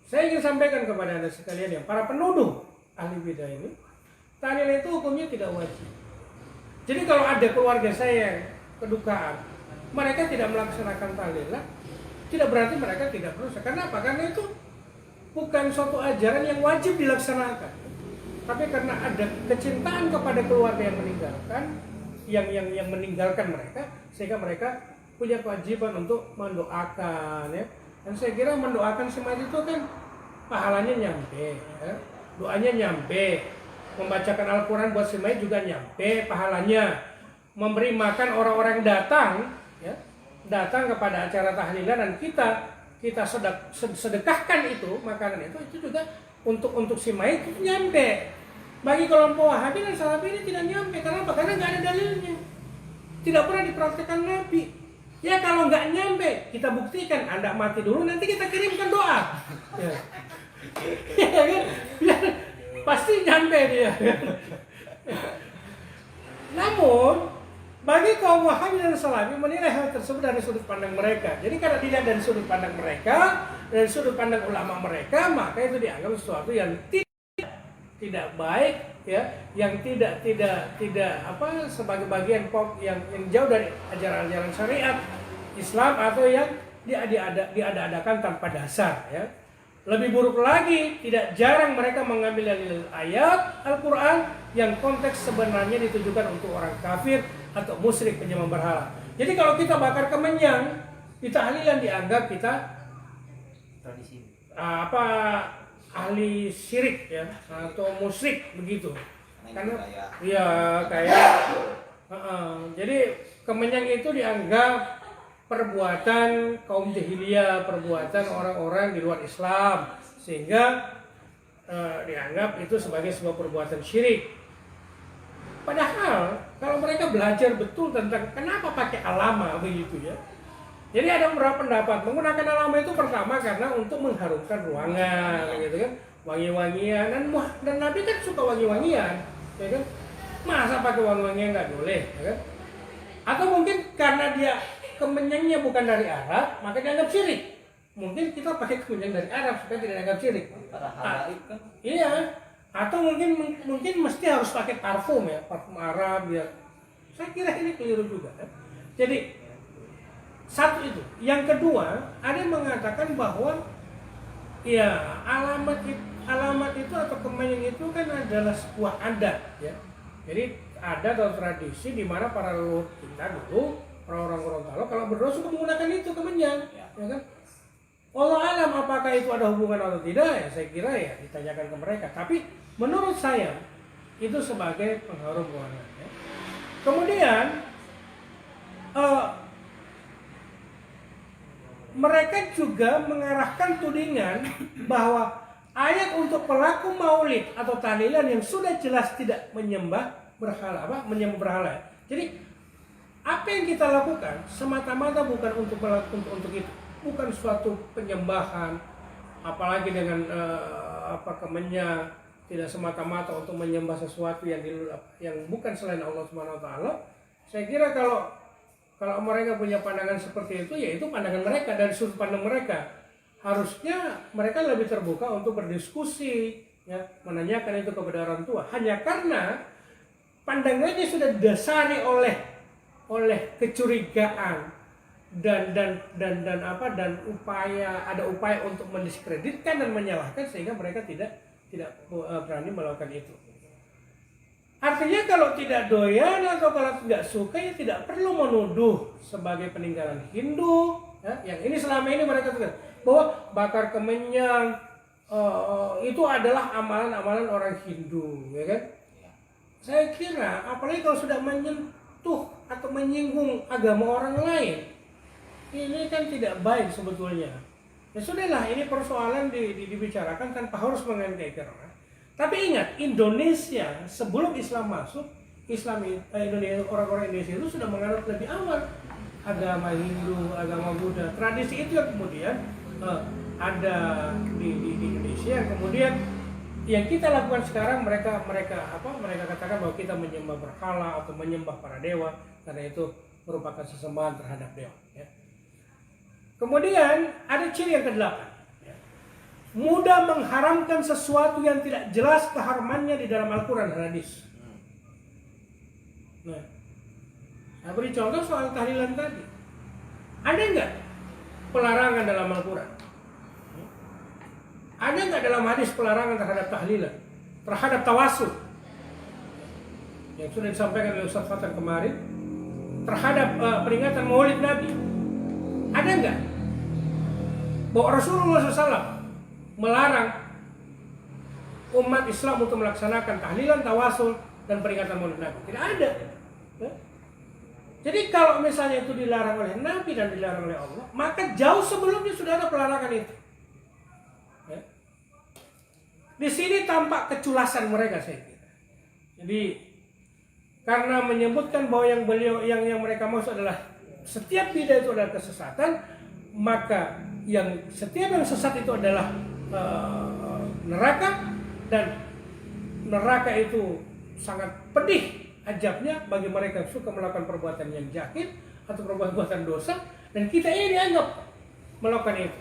saya ingin sampaikan kepada Anda sekalian yang para penuduh ahli bidah ini, tahlilan itu hukumnya tidak wajib. Jadi kalau ada keluarga saya yang kedukaan, mereka tidak melaksanakan tahlilan, tidak berarti mereka tidak berusaha. Kenapa? Karena itu bukan suatu ajaran yang wajib dilaksanakan. Tapi karena ada kecintaan kepada keluarga yang meninggalkan, yang meninggalkan mereka, sehingga mereka punya kewajiban untuk mendoakan, ya. Dan saya kira mendoakan si mayit itu kan pahalanya nyampe, ya. Doanya nyampe, membacakan Al-Quran buat si mayit juga nyampe pahalanya, memberi makan orang-orang datang, ya, datang kepada acara tahlilan dan kita sedekahkan itu makanan itu juga untuk si mayit itu nyampe. Bagi kelompok Wahabi dan Salafi ini tidak nyampe. Karena apa? Karena nggak ada dalilnya, tidak pernah dipraktikkan Nabi. Ya kalau nggak nyampe, kita buktikan. Anda mati dulu, nanti kita kirimkan doa. Ya, ya kan? Ya, pasti nyampe dia. Namun, bagi kaum Wahabi dan Salafi menilai hal tersebut dari sudut pandang mereka. Jadi karena dilihat dari sudut pandang mereka, dari sudut pandang ulama mereka, maka itu dianggap sesuatu yang tidak baik, ya, yang tidak sebagai bagian yang jauh dari ajaran-ajaran syariat Islam atau yang diada-adakan tanpa dasar, ya. Lebih buruk lagi, tidak jarang mereka mengambil dalil ayat Al-Quran yang konteks sebenarnya ditujukan untuk orang kafir atau musyrik penyembah berhala. Jadi kalau kita bakar kemenyan di tahlilan dianggap kita tradisi ahli syirik, ya, atau musyrik begitu. Karena jadi kemenyan itu dianggap perbuatan kaum jahiliyah, perbuatan orang-orang di luar Islam, sehingga dianggap itu sebagai sebuah perbuatan syirik. Padahal kalau mereka belajar betul tentang kenapa pakai alama begitu, ya. Jadi ada beberapa pendapat menggunakan alama itu pertama karena untuk mengharumkan ruangan, gitu kan, wangi-wangian, dan Nabi kan suka wangi-wangian, ya kan. Masa pakai wangi-wangian nggak boleh, ya kan? Atau mungkin karena dia kemenyannya bukan dari Arab, maka dianggap syirik. Mungkin kita pakai kemenyan dari Arab supaya tidak dianggap syirik. Iya. Atau mungkin mesti harus pakai parfum, ya, parfum Arab, ya. Saya kira ini keliru juga, ya. Jadi satu itu. Yang kedua, ada yang mengatakan bahwa ya alamat itu atau kemenyan itu kan adalah sebuah adat, ya. Jadi adat atau tradisi di mana para leluhur kita dulu, orang Gorontalo kalau berdoa suka menggunakan itu kemenyan, ya kan? Allah alam apakah itu ada hubungan atau tidak, ya saya kira ya ditanyakan ke mereka. Tapi menurut saya itu sebagai pengharum ruangan, ya. Kemudian mereka juga mengarahkan tudingan bahwa ayat untuk pelaku maulid atau tahlilan yang sudah jelas tidak menyembah berhala. Jadi apa yang kita lakukan semata-mata bukan untuk itu, bukan suatu penyembahan apalagi dengan kemennya tidak semata-mata untuk menyembah sesuatu yang bukan selain Allah Subhanahu wa taala. Saya kira kalau mereka punya pandangan seperti itu, ya itu pandangan mereka, dari sudut pandang mereka. Harusnya mereka lebih terbuka untuk berdiskusi, ya, menanyakan itu kepada orang tua. Hanya karena pandangannya sudah didasari oleh kecurigaan dan upaya untuk mendiskreditkan dan menyalahkan, sehingga mereka tidak berani melakukan itu. Artinya kalau tidak doyan atau kalau tidak suka, ya tidak perlu menuduh sebagai peninggalan Hindu, ya, yang ini selama ini mereka tuh bahwa bakar kemenyan itu adalah amalan-amalan orang Hindu, ya kan? Saya kira apalagi kalau sudah menyentuh atau menyinggung agama orang lain, ini kan tidak baik sebetulnya. Ya sudahlah, ini persoalan dibicarakan tanpa harus mengenai. Tapi ingat, Indonesia sebelum Islam masuk, orang-orang Indonesia itu sudah menganut lebih awal agama Hindu, agama Buddha. Tradisi itu yang kemudian ada di Indonesia. Kemudian yang kita lakukan sekarang, mereka katakan bahwa kita menyembah berhala atau menyembah para dewa, karena itu merupakan sesembahan terhadap dewa. Ya. Kemudian ada ciri yang ke-8, ya. Mudah mengharamkan sesuatu yang tidak jelas keharumannya di dalam Al-Quran dan hadis. Nah, saya beri contoh soal tahlilan tadi. Ada nggak pelarangan dalam Al-Quran? Ada nggak dalam hadis pelarangan terhadap tahlilan, terhadap tawasul? Yang sudah disampaikan oleh Ustaz Fatan kemarin, terhadap peringatan Maulid Nabi. Ada nggak bahwa Rasulullah SAW melarang umat Islam untuk melaksanakan tahlilan, tawasul, dan peringatan Maulid Nabi? Tidak ada. Ya? Jadi kalau misalnya itu dilarang oleh Nabi dan dilarang oleh Allah, maka jauh sebelumnya sudah ada pelarangan itu. Ya? Di sini tampak keculasan mereka, saya kira. Jadi karena menyebutkan bahwa yang mereka maksud adalah setiap bidah itu adalah kesesatan, maka setiap yang sesat itu adalah neraka, dan neraka itu sangat pedih ajabnya bagi mereka yang suka melakukan perbuatan yang jahil atau perbuatan dosa, dan kita ini dianggap melakukan itu.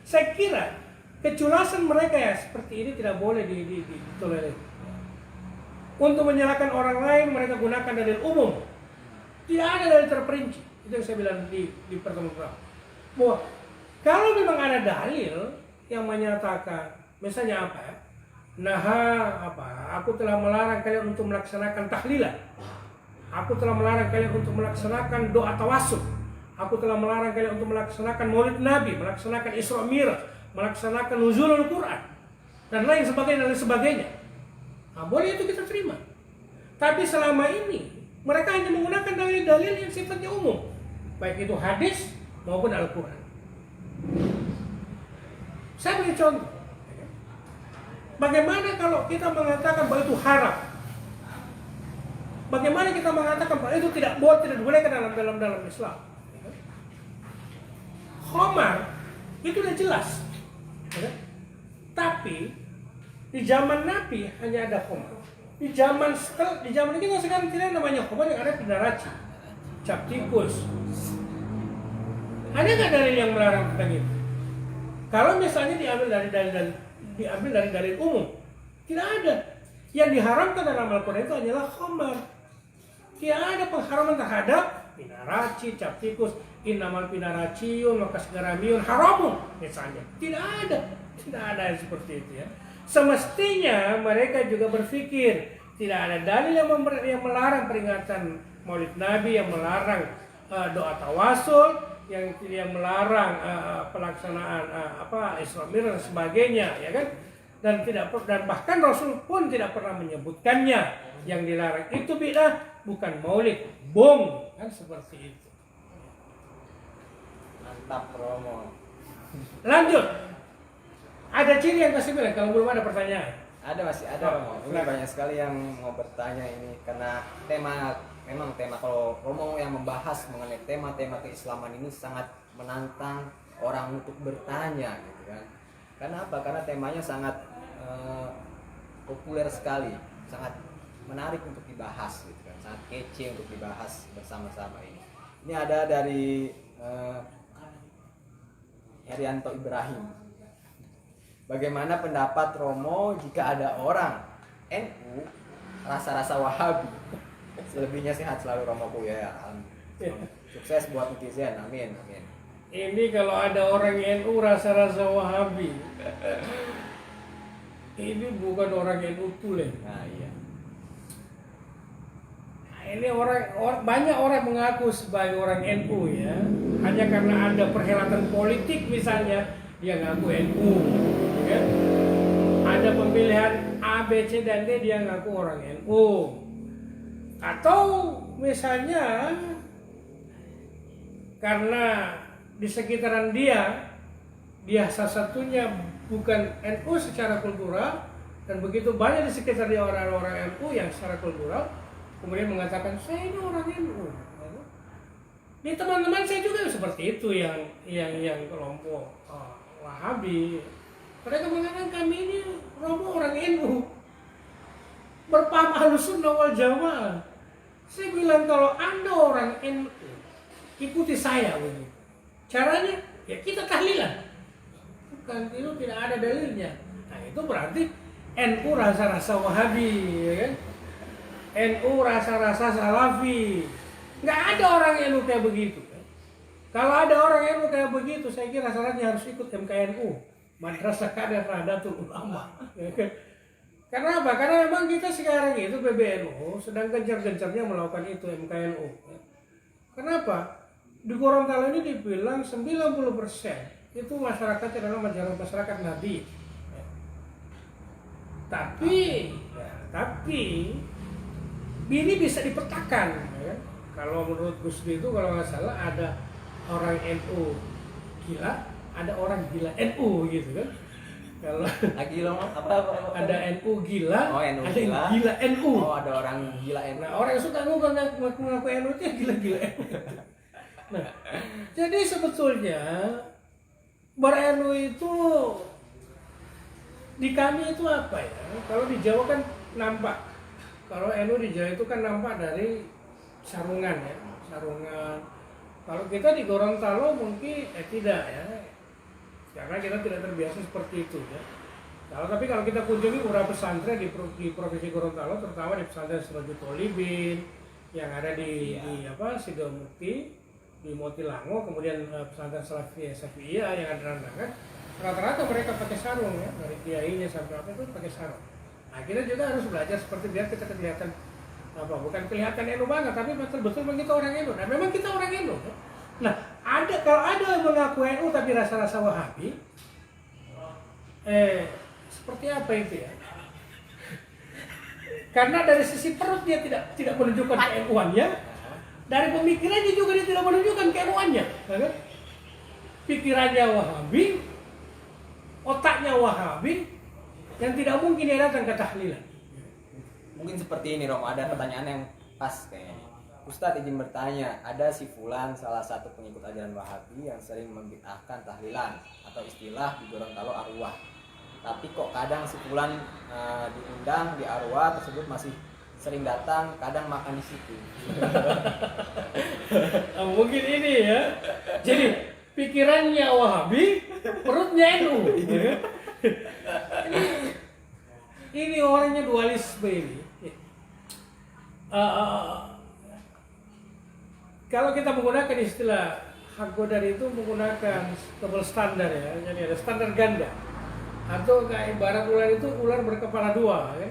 Saya kira keculasan mereka ya seperti ini tidak boleh ditolerir. Untuk menyalahkan orang lain, mereka gunakan dalil umum, tidak ada dalil terperinci. Itu yang saya bilang di pertemuan pertama, bahwa kalau memang ada dalil yang menyatakan, misalnya apa ya, aku telah melarang kalian untuk melaksanakan tahlilan, aku telah melarang kalian untuk melaksanakan doa tawasul, aku telah melarang kalian untuk melaksanakan Maulid Nabi, melaksanakan Isra Mi'raj, melaksanakan nuzulul Quran, dan lain sebagainya. Nah, boleh itu kita terima. Tapi selama ini mereka hanya menggunakan dalil-dalil yang sifatnya umum, baik itu hadis maupun Al-Quran. Saya beri contoh. Bagaimana kalau kita mengatakan bahwa itu haram? Bagaimana kita mengatakan bahwa itu tidak boleh ke dalam Islam? Khamar itu sudah jelas. Tapi di zaman Nabi hanya ada khamar. Di zaman kita sekarang tidak namanya khamar, yang ada pinaraci, cap tikus. Ada nggak dalil yang melarang tentang itu? Kalau misalnya diambil dari dalil umum, tidak ada. Yang diharamkan dalam Al-Quran itu hanyalah khamar. Tidak ada pengharaman terhadap pinaraci, cap tikus, innamal pinaraciun maka segaramiun haramun misalnya. Tidak ada yang seperti itu ya. Semestinya mereka juga berpikir tidak ada dalil yang melarang peringatan Maulid Nabi, yang melarang doa tawasul, yang melarang pelaksanaan Isra Mi'raj dan sebagainya, ya kan? Dan bahkan Rasul pun tidak pernah menyebutkannya. Yang dilarang itu bid'ah, bukan maulid, bom, kan seperti itu. Mantap promo. Lanjut. Ada ciri yang kasih bilang kalau belum ada pertanyaan. Ada, masih ada Romo. Ini banyak sekali yang mau bertanya ini karena memang tema kalau Romo yang membahas mengenai tema-tema keislaman ini sangat menantang orang untuk bertanya gitu kan. Karena apa? Karena temanya sangat populer sekali, sangat menarik untuk dibahas gitu kan, sangat kece untuk dibahas bersama-sama ini. Ini ada dari Herianto Ibrahim. Bagaimana pendapat Romo jika ada orang NU rasa-rasa Wahabi? Selebihnya sehat selalu Romoku ya. Sukses buat netizen, amin, amin. Ini kalau ada orang NU rasa-rasa Wahabi, ini bukan orang NU tulen. Nah iya. Ini banyak orang mengaku sebagai orang NU ya, hanya karena ada perhelatan politik misalnya dia ngaku NU, ya. Ada pemilihan A, B, C dan D dia ngaku orang NU. Atau misalnya karena di sekitaran dia salah satunya bukan NU secara kultural, dan begitu banyak di sekitar dia orang-orang NU yang secara kultural kemudian mengatakan saya ini orang NU. Ini teman-teman saya juga seperti itu yang kelompok Wahabi. Mereka mengatakan kami ini Romo orang NU, berpaham Ahlussunnah wal Jamaah. Saya bilang kalau Anda orang NU, ikuti saya begini. Caranya ya kita tahlilan. Bukan, itu tidak ada dalilnya. Nah itu berarti NU rasa-rasa Wahabi, ya kan? NU rasa-rasa Salafi. Nggak ada orang NU kayak begitu. Kan? Kalau ada orang NU kayak begitu, saya kira rasanya harus ikut MKNU, Madrasah Kadar Nahdlatul Ulama. Ya kan? Karena apa? Karena memang kita sekarang itu PBNU sedang gencar-gencarnya melakukan itu MKNU. Kenapa? Di Gorontalo ini dibilang 90% itu masyarakat adalah masyarakat Nahdien. Tapi ini bisa dipetakan, ya. Kalau menurut Gus Dur itu kalau nggak salah ada orang NU gila, ada orang gila NU gitu kan. Kalau apa? Ada NU gila, NU ada gila. Gila NU. Oh, ada orang gila NU. Nah, orang yang suka ngaku NU itu gila-gila NU. Nah, jadi sebetulnya ber-NU itu di kami itu apa ya? Kalau di Jawa kan nampak. Kalau NU di Jawa itu kan nampak dari sarungan ya, sarungan. Kalau kita di Gorontalo mungkin tidak ya, karena kita tidak terbiasa seperti itu ya. Tapi kalau kita kunjungi beberapa pesantren di Provinsi Gorontalo, terutama di pesantren Sirajul Tolibin yang ada di Sidomukti, di Motilango, kemudian pesantren Syafi'iyah yang ada Randangan, rata-rata mereka pakai sarung ya, dari kiainya sampai apa itu pakai sarung. Nah, kita juga harus belajar seperti biar kita kelihatan bukan kelihatan NU banget, tapi betul-betul kita orang NU. Nah, memang kita orang NU. Ya? Nah, kalau ada yang mengaku NU tapi rasa-rasa Wahabi, seperti apa itu ya? Karena dari sisi perut dia tidak menunjukkan ke-NU-annya, dari pemikirannya juga dia tidak menunjukkan ke-NU-annya, kan? Pikirannya Wahabi, otaknya Wahabi, yang tidak mungkin dia datang ke tahlilan. Mungkin seperti ini, Romo, ada pertanyaan yang pas kayaknya. Ustadz izin bertanya, ada si Fulan salah satu pengikut ajaran Wahabi yang sering membid'ahkan tahlilan atau istilah di Gorontalo arwah. Tapi kok kadang si Fulan diundang di arwah tersebut masih sering datang, kadang makan di situ. Mungkin ini ya. Jadi pikirannya Wahabi, perutnya NU. Ini orangnya dualisme ini. Kalau kita menggunakan istilah Hak Godar itu menggunakan double standar ya, jadi ada standar ganda. Atau kayak ibarat ular itu ular berkepala dua ya.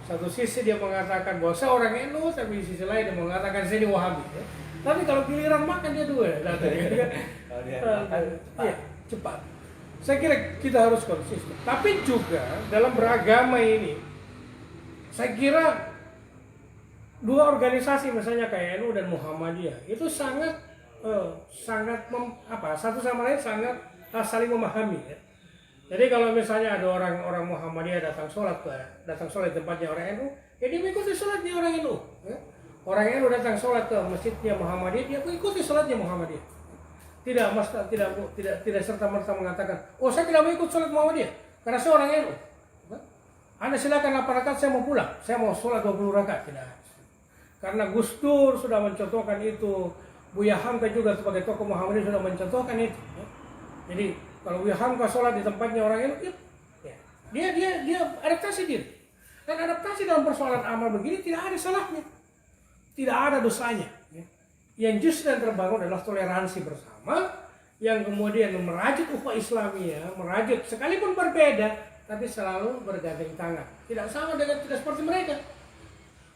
Satu sisi dia mengatakan bahwa saya orang NU, tapi di sisi lain dia mengatakan saya ini Wahabi ya. Tapi kalau giliran makan dia dua ya. Kalau dia makan cepat. Saya kira kita harus konsisten. Tapi juga dalam beragama ini, saya kira dua organisasi misalnya kayak NU dan Muhammadiyah itu sangat satu sama lain sangat saling memahami ya. Jadi kalau misalnya ada orang Muhammadiyah datang sholat di tempatnya orang NU, ya dia mengikuti sholatnya orang NU. Ya. Orang NU datang sholat ke masjidnya Muhammadiyah, dia mengikuti sholatnya Muhammadiyah. tidak serta-merta mengatakan, oh saya tidak mau ikut sholat Muhammadiyah karena saya orang NU. Anda silakan 8 rakaat, saya mau pulang, saya mau sholat 20 rakaat. Tidak. Karena Gus Dur sudah mencontohkan itu, Buya Hamka juga sebagai tokoh Muhammadiyah sudah mencontohkan itu. Jadi kalau Buya Hamka sholat di tempatnya orang NU, dia adaptasi diri. Dan adaptasi dalam persoalan amal begini tidak ada salahnya, tidak ada dosanya. Yang justru yang terbangun adalah toleransi bersama, yang kemudian merajut ukhuwah Islamiyah, merajut sekalipun berbeda, tapi selalu bergandeng tangan. Tidak sama dengan, tidak seperti mereka.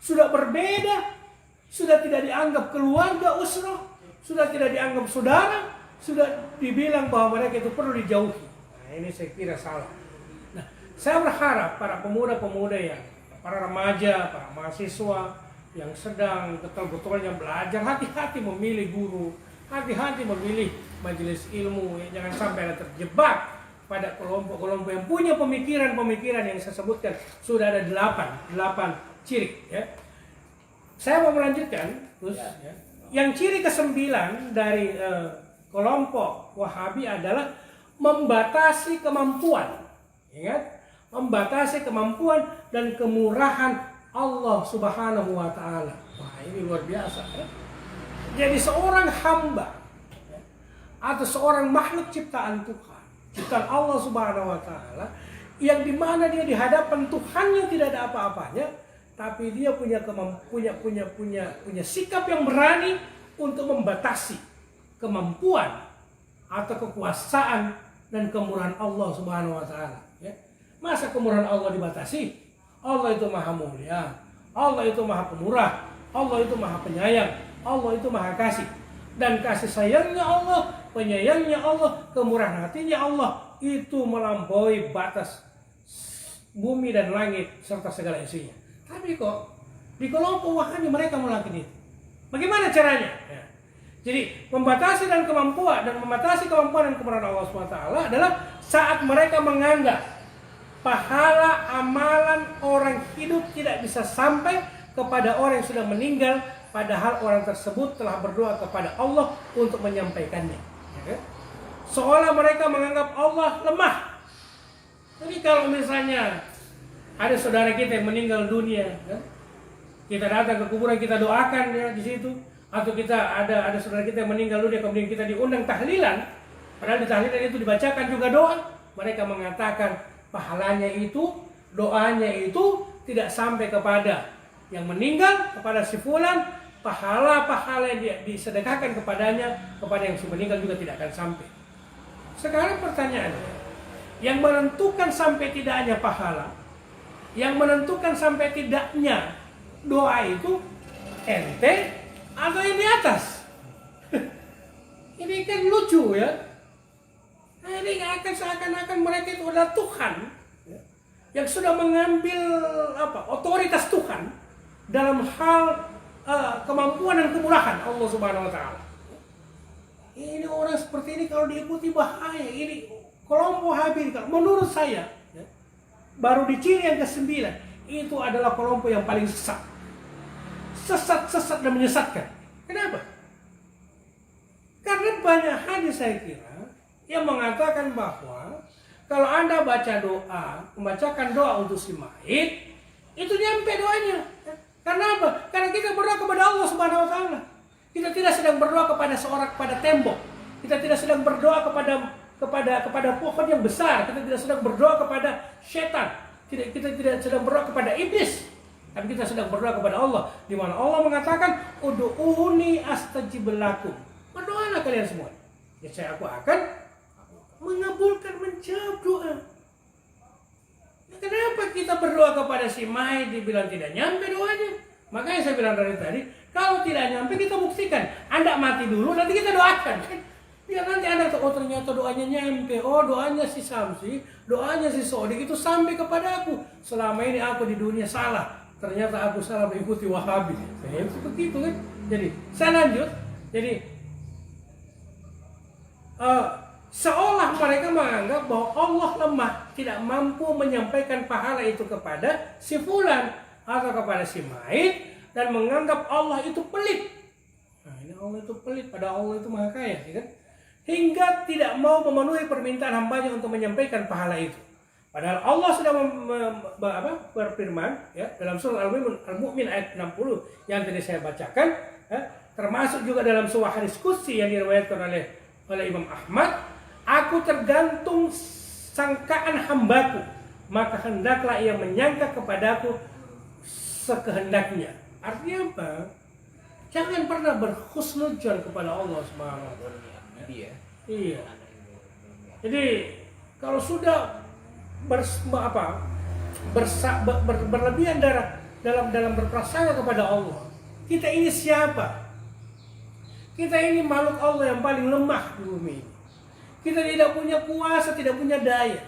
Sudah berbeda, sudah tidak dianggap keluarga usrah, sudah tidak dianggap saudara, sudah dibilang bahwa mereka itu perlu dijauhi. Nah, ini saya kira salah. Nah, saya berharap para pemuda-pemuda yang, para remaja, para mahasiswa yang sedang betul-betulnya belajar, hati-hati memilih guru, hati-hati memilih majelis ilmu, ya. Jangan sampai Anda terjebak pada kelompok-kelompok yang punya pemikiran-pemikiran yang saya sebutkan. Sudah ada 8 ciri, ya. Saya mau melanjutkan, Gus, ya. Yang ciri ke-9 dari kelompok Wahabi adalah membatasi kemampuan. Ingat, membatasi kemampuan dan kemurahan Allah Subhanahu wa Ta'ala. Wah, ini luar biasa, ya. Jadi seorang hamba, ya, atau seorang makhluk ciptaan Tuhan, ciptaan Allah Subhanahu wa Ta'ala, yang dimana dia di hadapan Tuhannya tidak ada apa-apanya, tapi dia punya sikap yang berani untuk membatasi kemampuan atau kekuasaan dan kemurahan Allah Subhanahu wa Ta'ala, ya. Masa kemurahan Allah dibatasi? Allah itu maha mulia, Allah itu maha pemurah, Allah itu maha penyayang, Allah itu maha kasih. Dan kasih sayangnya Allah, penyayangnya Allah, kemurahan hatinya Allah itu melampaui batas bumi dan langit serta segala isinya. Tapi kok di kelompok Wahabi mereka melakukan itu. Bagaimana caranya? Ya. Jadi membatasi dan membatasi kemampuan dan kemurahan Allah SWT adalah saat mereka menganggap pahala amalan orang hidup tidak bisa sampai kepada orang yang sudah meninggal, padahal orang tersebut telah berdoa kepada Allah untuk menyampaikannya, ya. Seolah mereka menganggap Allah lemah. Jadi kalau misalnya ada saudara kita yang meninggal dunia, ya, kita datang ke kuburan, kita doakan, ya, di situ, atau kita ada saudara kita yang meninggal dunia, kemudian kita diundang tahlilan, padahal di tahlilan itu dibacakan juga doa, mereka mengatakan pahalanya itu, doanya itu tidak sampai kepada yang meninggal, kepada si fulan, pahala-pahala yang disedekahkan kepadanya, kepada yang si meninggal juga tidak akan sampai. Sekarang pertanyaannya, yang menentukan sampai tidaknya pahala, yang menentukan sampai tidaknya doa itu ente atau yang di atas? Ini kan lucu, ya. Nah, ini akan seakan-akan mereka itu adalah Tuhan, ya, yang sudah mengambil otoritas Tuhan dalam hal kemampuan dan kemurahan Allah Subhanahu wa Ta'ala. Ini orang seperti ini kalau diikuti bahaya. Ini kelompok Wahabi menurut saya, ya, baru di ciri yang ke-9 itu adalah kelompok yang paling sesat dan menyesatkan. Kenapa? Karena banyak hadis saya kira yang mengatakan bahwa kalau Anda baca doa, membacakan doa untuk si mayit, itu nyampe doanya. Karena apa? Karena kita berdoa kepada Allah Subhanahu wa Ta'ala. Kita tidak sedang berdoa kepada kepada tembok. Kita tidak sedang berdoa kepada pohon yang besar. Kita tidak sedang berdoa kepada setan. Kita tidak sedang berdoa kepada iblis. Tapi kita sedang berdoa kepada Allah, di mana Allah mengatakan, "Ud'uuni astajib lakum." Berdoalah kalian semua. Ya, aku akan mengabulkan, menjawab doa. Nah, kenapa kita berdoa kepada si mayit dibilang tidak nyampe doanya? Makanya saya bilang dari tadi, kalau tidak nyampe kita buktikan. Anda mati dulu, nanti kita doakan. Biar nanti Anda tahu, oh ternyata doanya nyampe. Oh, doanya si Samsi, doanya si Sodik itu sampai kepada aku. Selama ini aku di dunia salah. Ternyata aku salah mengikuti Wahabi. Saya seperti itu, kan. Jadi saya lanjut. Jadi seolah mereka menganggap bahwa Allah lemah, tidak mampu menyampaikan pahala itu kepada si fulan atau kepada si mayit, dan menganggap Allah itu pelit. Nah, ini Allah itu pelit, padahal Allah itu maha kaya, ya kan? hingga tidak mau memenuhi permintaan hambanya untuk menyampaikan pahala itu. Padahal Allah sudah berfirman ya, dalam surah Al-Mu'min ayat 60 yang tadi saya bacakan, ya, termasuk juga dalam sebuah hadis qudsi yang diriwayatkan oleh Imam Ahmad, aku tergantung sangkaan hambaku, maka hendaklah ia menyangka kepadaku sekehendaknya. Artinya apa? Jangan pernah berhusnudzon kepada Allah Subhanahu wa taala. Iya. Jadi kalau sudah berlebihan dalam berprasangka kepada Allah, kita ini siapa? Kita ini makhluk Allah yang paling lemah di bumi ini. Kita tidak punya kuasa, tidak punya daya.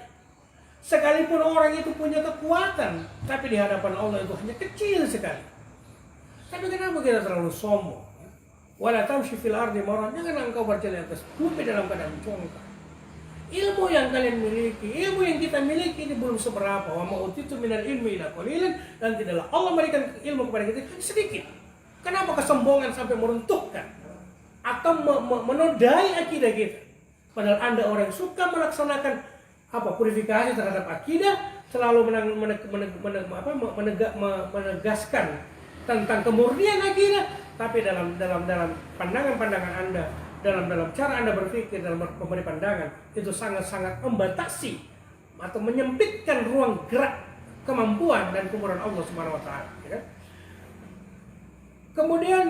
Sekalipun orang itu punya kekuatan, tapi di hadapan Allah itu hanya kecil sekali. Tapi kenapa kita terlalu sombong? Wala tamshi fil ardi marhan, jangan engkau berjalan atas bumi dalam keadaan congkak. Ilmu yang kalian miliki, ilmu yang kita miliki ini belum seberapa. Wa ma utitu minal ilmi illa qalilan, dan tidaklah Allah memberikan ilmu kepada kita sedikit. Kenapa kesombongan sampai meruntuhkan atau menodai akidah kita? Padahal Anda orang yang suka melaksanakan purifikasi terhadap akidah, selalu menegaskan tentang kemurnian akidah, tapi dalam pandangan Anda, dalam cara Anda berpikir, dalam memberi pandangan, itu sangat-sangat membatasi atau menyempitkan ruang gerak kemampuan dan kemurahan Allah Subhanahu wa taala, ya. Kemudian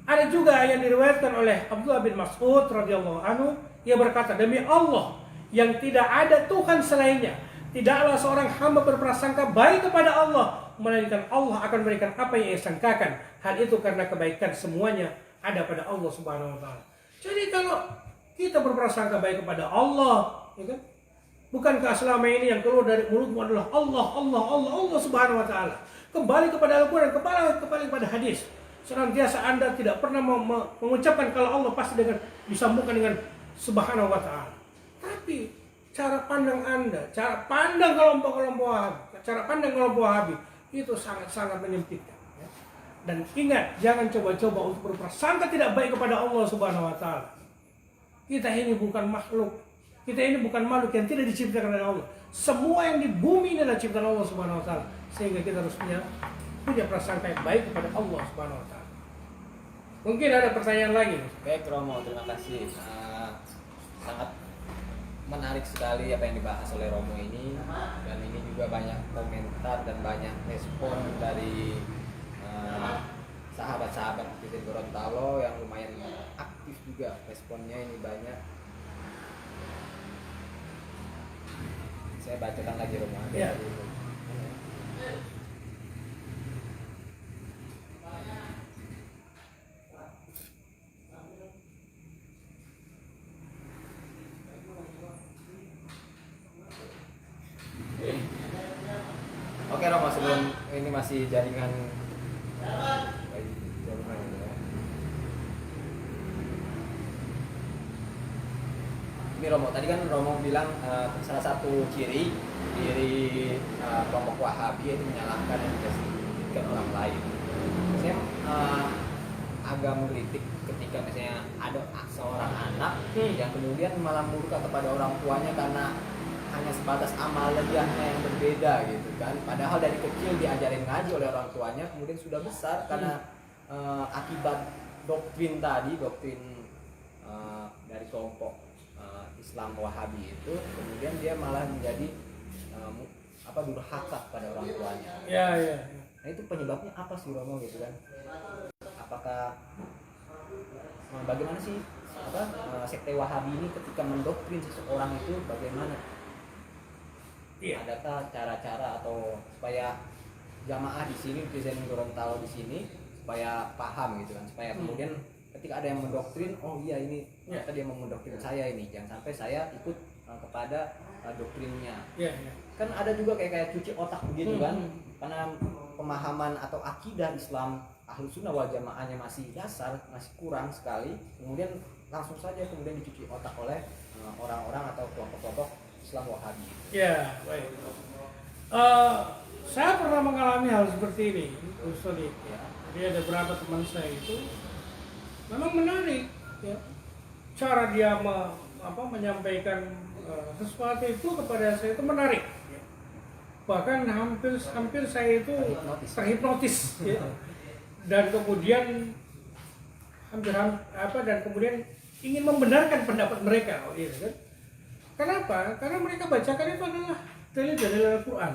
ada juga yang diriwayatkan oleh Abdullah bin Mas'ud radhiyallahu anhu, ia berkata, demi Allah yang tidak ada Tuhan selainnya, tidaklah seorang hamba berprasangka baik kepada Allah, melainkan Allah akan memberikan apa yang ia sangkakan. Hal itu karena kebaikan semuanya ada pada Allah Subhanahu wa taala. Jadi kalau kita berprasangka baik kepada Allah, ya kan? Bukankah selama ini yang keluar dari mulutmu adalah Allah, Allah, Allah, Allah Subhanahu wa taala. Kembali kepada Al-Qur'an, kembali kepada hadis. Senantiasa Anda tidak pernah mengucapkan kalau Allah pasti disambungkan dengan Subhanahu wa taala. Tapi cara pandang Anda, cara pandang kelompok Wahabi itu sangat-sangat menyempitkan. Dan ingat, jangan coba-coba untuk berprasangka tidak baik kepada Allah Subhanahu wa taala. Kita ini bukan makhluk. Kita ini bukan makhluk yang tidak diciptakan oleh Allah. Semua yang di bumi ini adalah ciptaan Allah Subhanahu wa taala. Sehingga kita harus punya prasangka yang baik kepada Allah Subhanahu wa taala. Mungkin ada pertanyaan lagi. Baik Romo, terima kasih. Sangat menarik sekali apa yang dibahas oleh Romo ini, dan ini juga banyak komentar dan banyak respon dari sahabat-sahabat di Gorontalo yang lumayan aktif juga, responnya ini banyak. Saya bacakan lagi Romo. Ya. Oke Romo, sebelum ini masih jaringan ini Romo, tadi kan Romo bilang salah satu ciri kelompok Wahabi itu menyalahkan dan menjadikan orang lain. Saya agak menggelitik ketika misalnya ada seorang anak yang kemudian malah murka kepada orang tuanya karena hanya sebatas amaliyahnya yang berbeda gitu kan. Padahal dari kecil diajarin ngaji oleh orang tuanya, kemudian sudah besar karena akibat doktrin dari kelompok Islam Wahabi itu, kemudian dia malah menjadi durhaka pada orang tuanya. Ya. Nah itu penyebabnya apa sih Romo gitu kan? Apakah bagaimana sih sekte Wahabi ini ketika mendoktrin seseorang itu bagaimana? Iya. Adakah cara-cara atau supaya jamaah di sini, di Gorontalo di sini supaya paham gitu kan, supaya kemudian ketika ada yang mendoktrin, oh iya ini ternyata dia mau mendoktrin saya ini, jangan sampai saya ikut kepada doktrinnya. Kan ada juga kayak cuci otak begitu kan, karena pemahaman atau akidah Islam Ahlus Sunnah wal Jamaahnya masih dasar, masih kurang sekali, kemudian langsung saja kemudian dicuci otak oleh orang-orang atau kelompok-kelompok Islam Wahabi. Ya, baik. Saya pernah mengalami hal seperti ini, Ustaz. Ya. Jadi ada beberapa teman saya itu memang menarik, ya. cara dia menyampaikan sesuatu itu kepada saya itu menarik. Bahkan hampir saya itu terhipnotis, ya. Dan kemudian kemudian ingin membenarkan pendapat mereka, gitu kan? Kenapa? Karena mereka bacakan itu adalah dalil-dalil Al-Quran,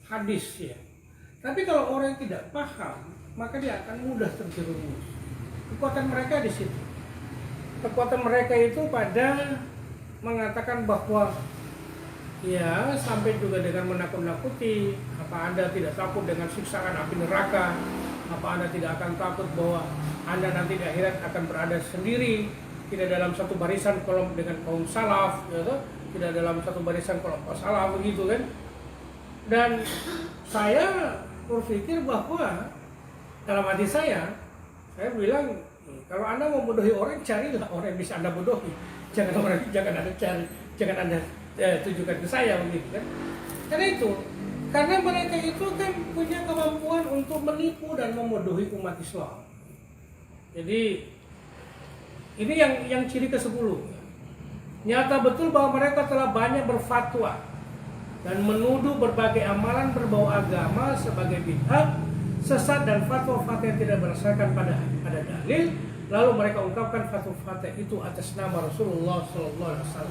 hadis, ya. Tapi kalau orang yang tidak paham, maka dia akan mudah terjerumus. Kekuatan mereka di situ. Kekuatan mereka itu pada mengatakan bahwa ya, sampai juga dengan menakut-nakuti, apa Anda tidak takut dengan siksaan api neraka? Apa Anda tidak akan takut bahwa Anda nanti di akhirat akan berada sendiri, tidak dalam satu barisan dengan kaum salaf, ya, tidak dalam satu barisan kelompok salaf, begitu kan? Dan saya berpikir bahwa dalam hati saya bilang, kalau Anda mau bodohi orang, carilah orang yang bisa Anda bodohi. Jangan Anda cari, jangan Anda tujukan ke saya, begitu kan? Karena mereka itu kan punya kemampuan untuk menipu dan membodohi umat Islam. Jadi ini yang ciri ke-10. Nyata betul bahwa mereka telah banyak berfatwa dan menuduh berbagai amalan berbau agama sebagai bid'ah, sesat dan fatwa-fatwa yang tidak berdasarkan pada dalil. Lalu mereka ungkapkan fatwa-fatwa itu atas nama Rasulullah SAW.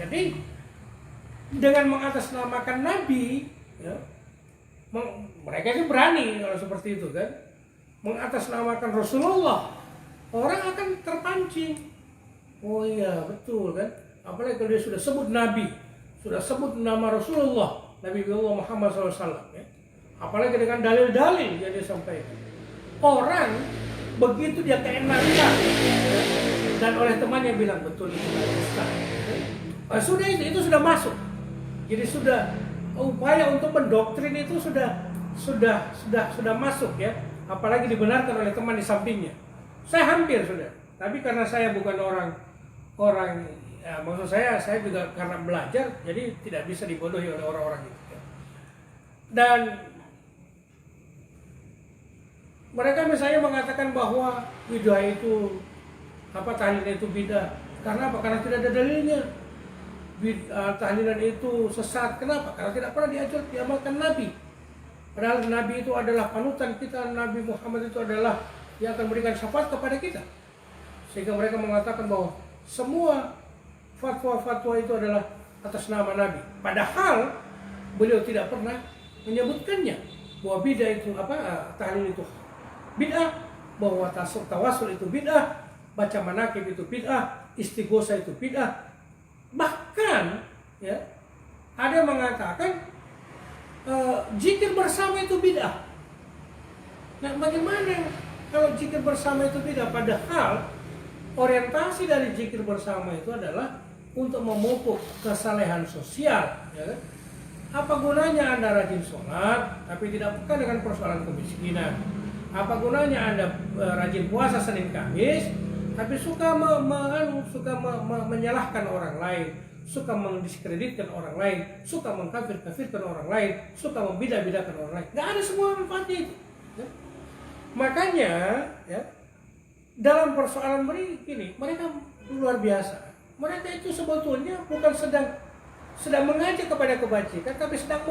Jadi dengan mengatasnamakan Nabi, ya, mereka itu berani kalau seperti itu kan, mengatasnamakan Rasulullah, orang akan terpancing. Oh iya betul kan, apalagi kalau dia sudah sebut Nabi, sudah sebut nama Rasulullah, Nabi Muhammad SAW, ya. Apalagi dengan dalil-dalil yang dia sampaikan, orang begitu dia keenakan, ya, dan oleh temannya bilang betul itu Ustaz, sudah itu sudah masuk. Jadi sudah upaya untuk mendoktrin itu sudah masuk, ya. Apalagi dibenarkan oleh teman di sampingnya. Saya hampir sudah, tapi karena saya bukan orang ya, maksud saya juga karena belajar, jadi tidak bisa dibodohi oleh orang-orang itu, ya. Dan mereka misalnya mengatakan bahwa bid'ah itu tahlilan itu bid'ah. Karena apa? Karena tidak ada dalilnya. Tahlilan itu sesat. Kenapa? Karena tidak pernah diamalkan Nabi. Padahal Nabi itu adalah panutan kita. Nabi Muhammad itu adalah yang akan memberikan syafaat kepada kita. Sehingga mereka mengatakan bahwa semua fatwa-fatwa itu adalah atas nama Nabi. Padahal beliau tidak pernah menyebutkannya bahwa bid'ah itu tahlil itu bid'ah, bahwa tawasul itu bid'ah, baca manakib itu bid'ah, istighosa itu bid'ah. Bahkan, ya, ada yang mengatakan zikir bersama itu bid'ah. Nah, bagaimana kalau zikir bersama itu bid'ah? Padahal orientasi dari zikir bersama itu adalah untuk memupuk kesalehan sosial, ya kan? Apa gunanya Anda rajin sholat tapi tidak peka dengan persoalan kemiskinan? Apa gunanya Anda rajin puasa Senin Kamis tapi suka menyalahkan orang lain, suka mendiskreditkan orang lain, suka mengkafir-kafirkan orang lain, suka membidah-bidahkan orang lain? Nggak ada semua manfaatnya itu, ya? Makanya, ya, dalam persoalan mereka luar biasa. Mereka itu sebetulnya bukan sedang mengajak kepada kebajikan, tapi sedang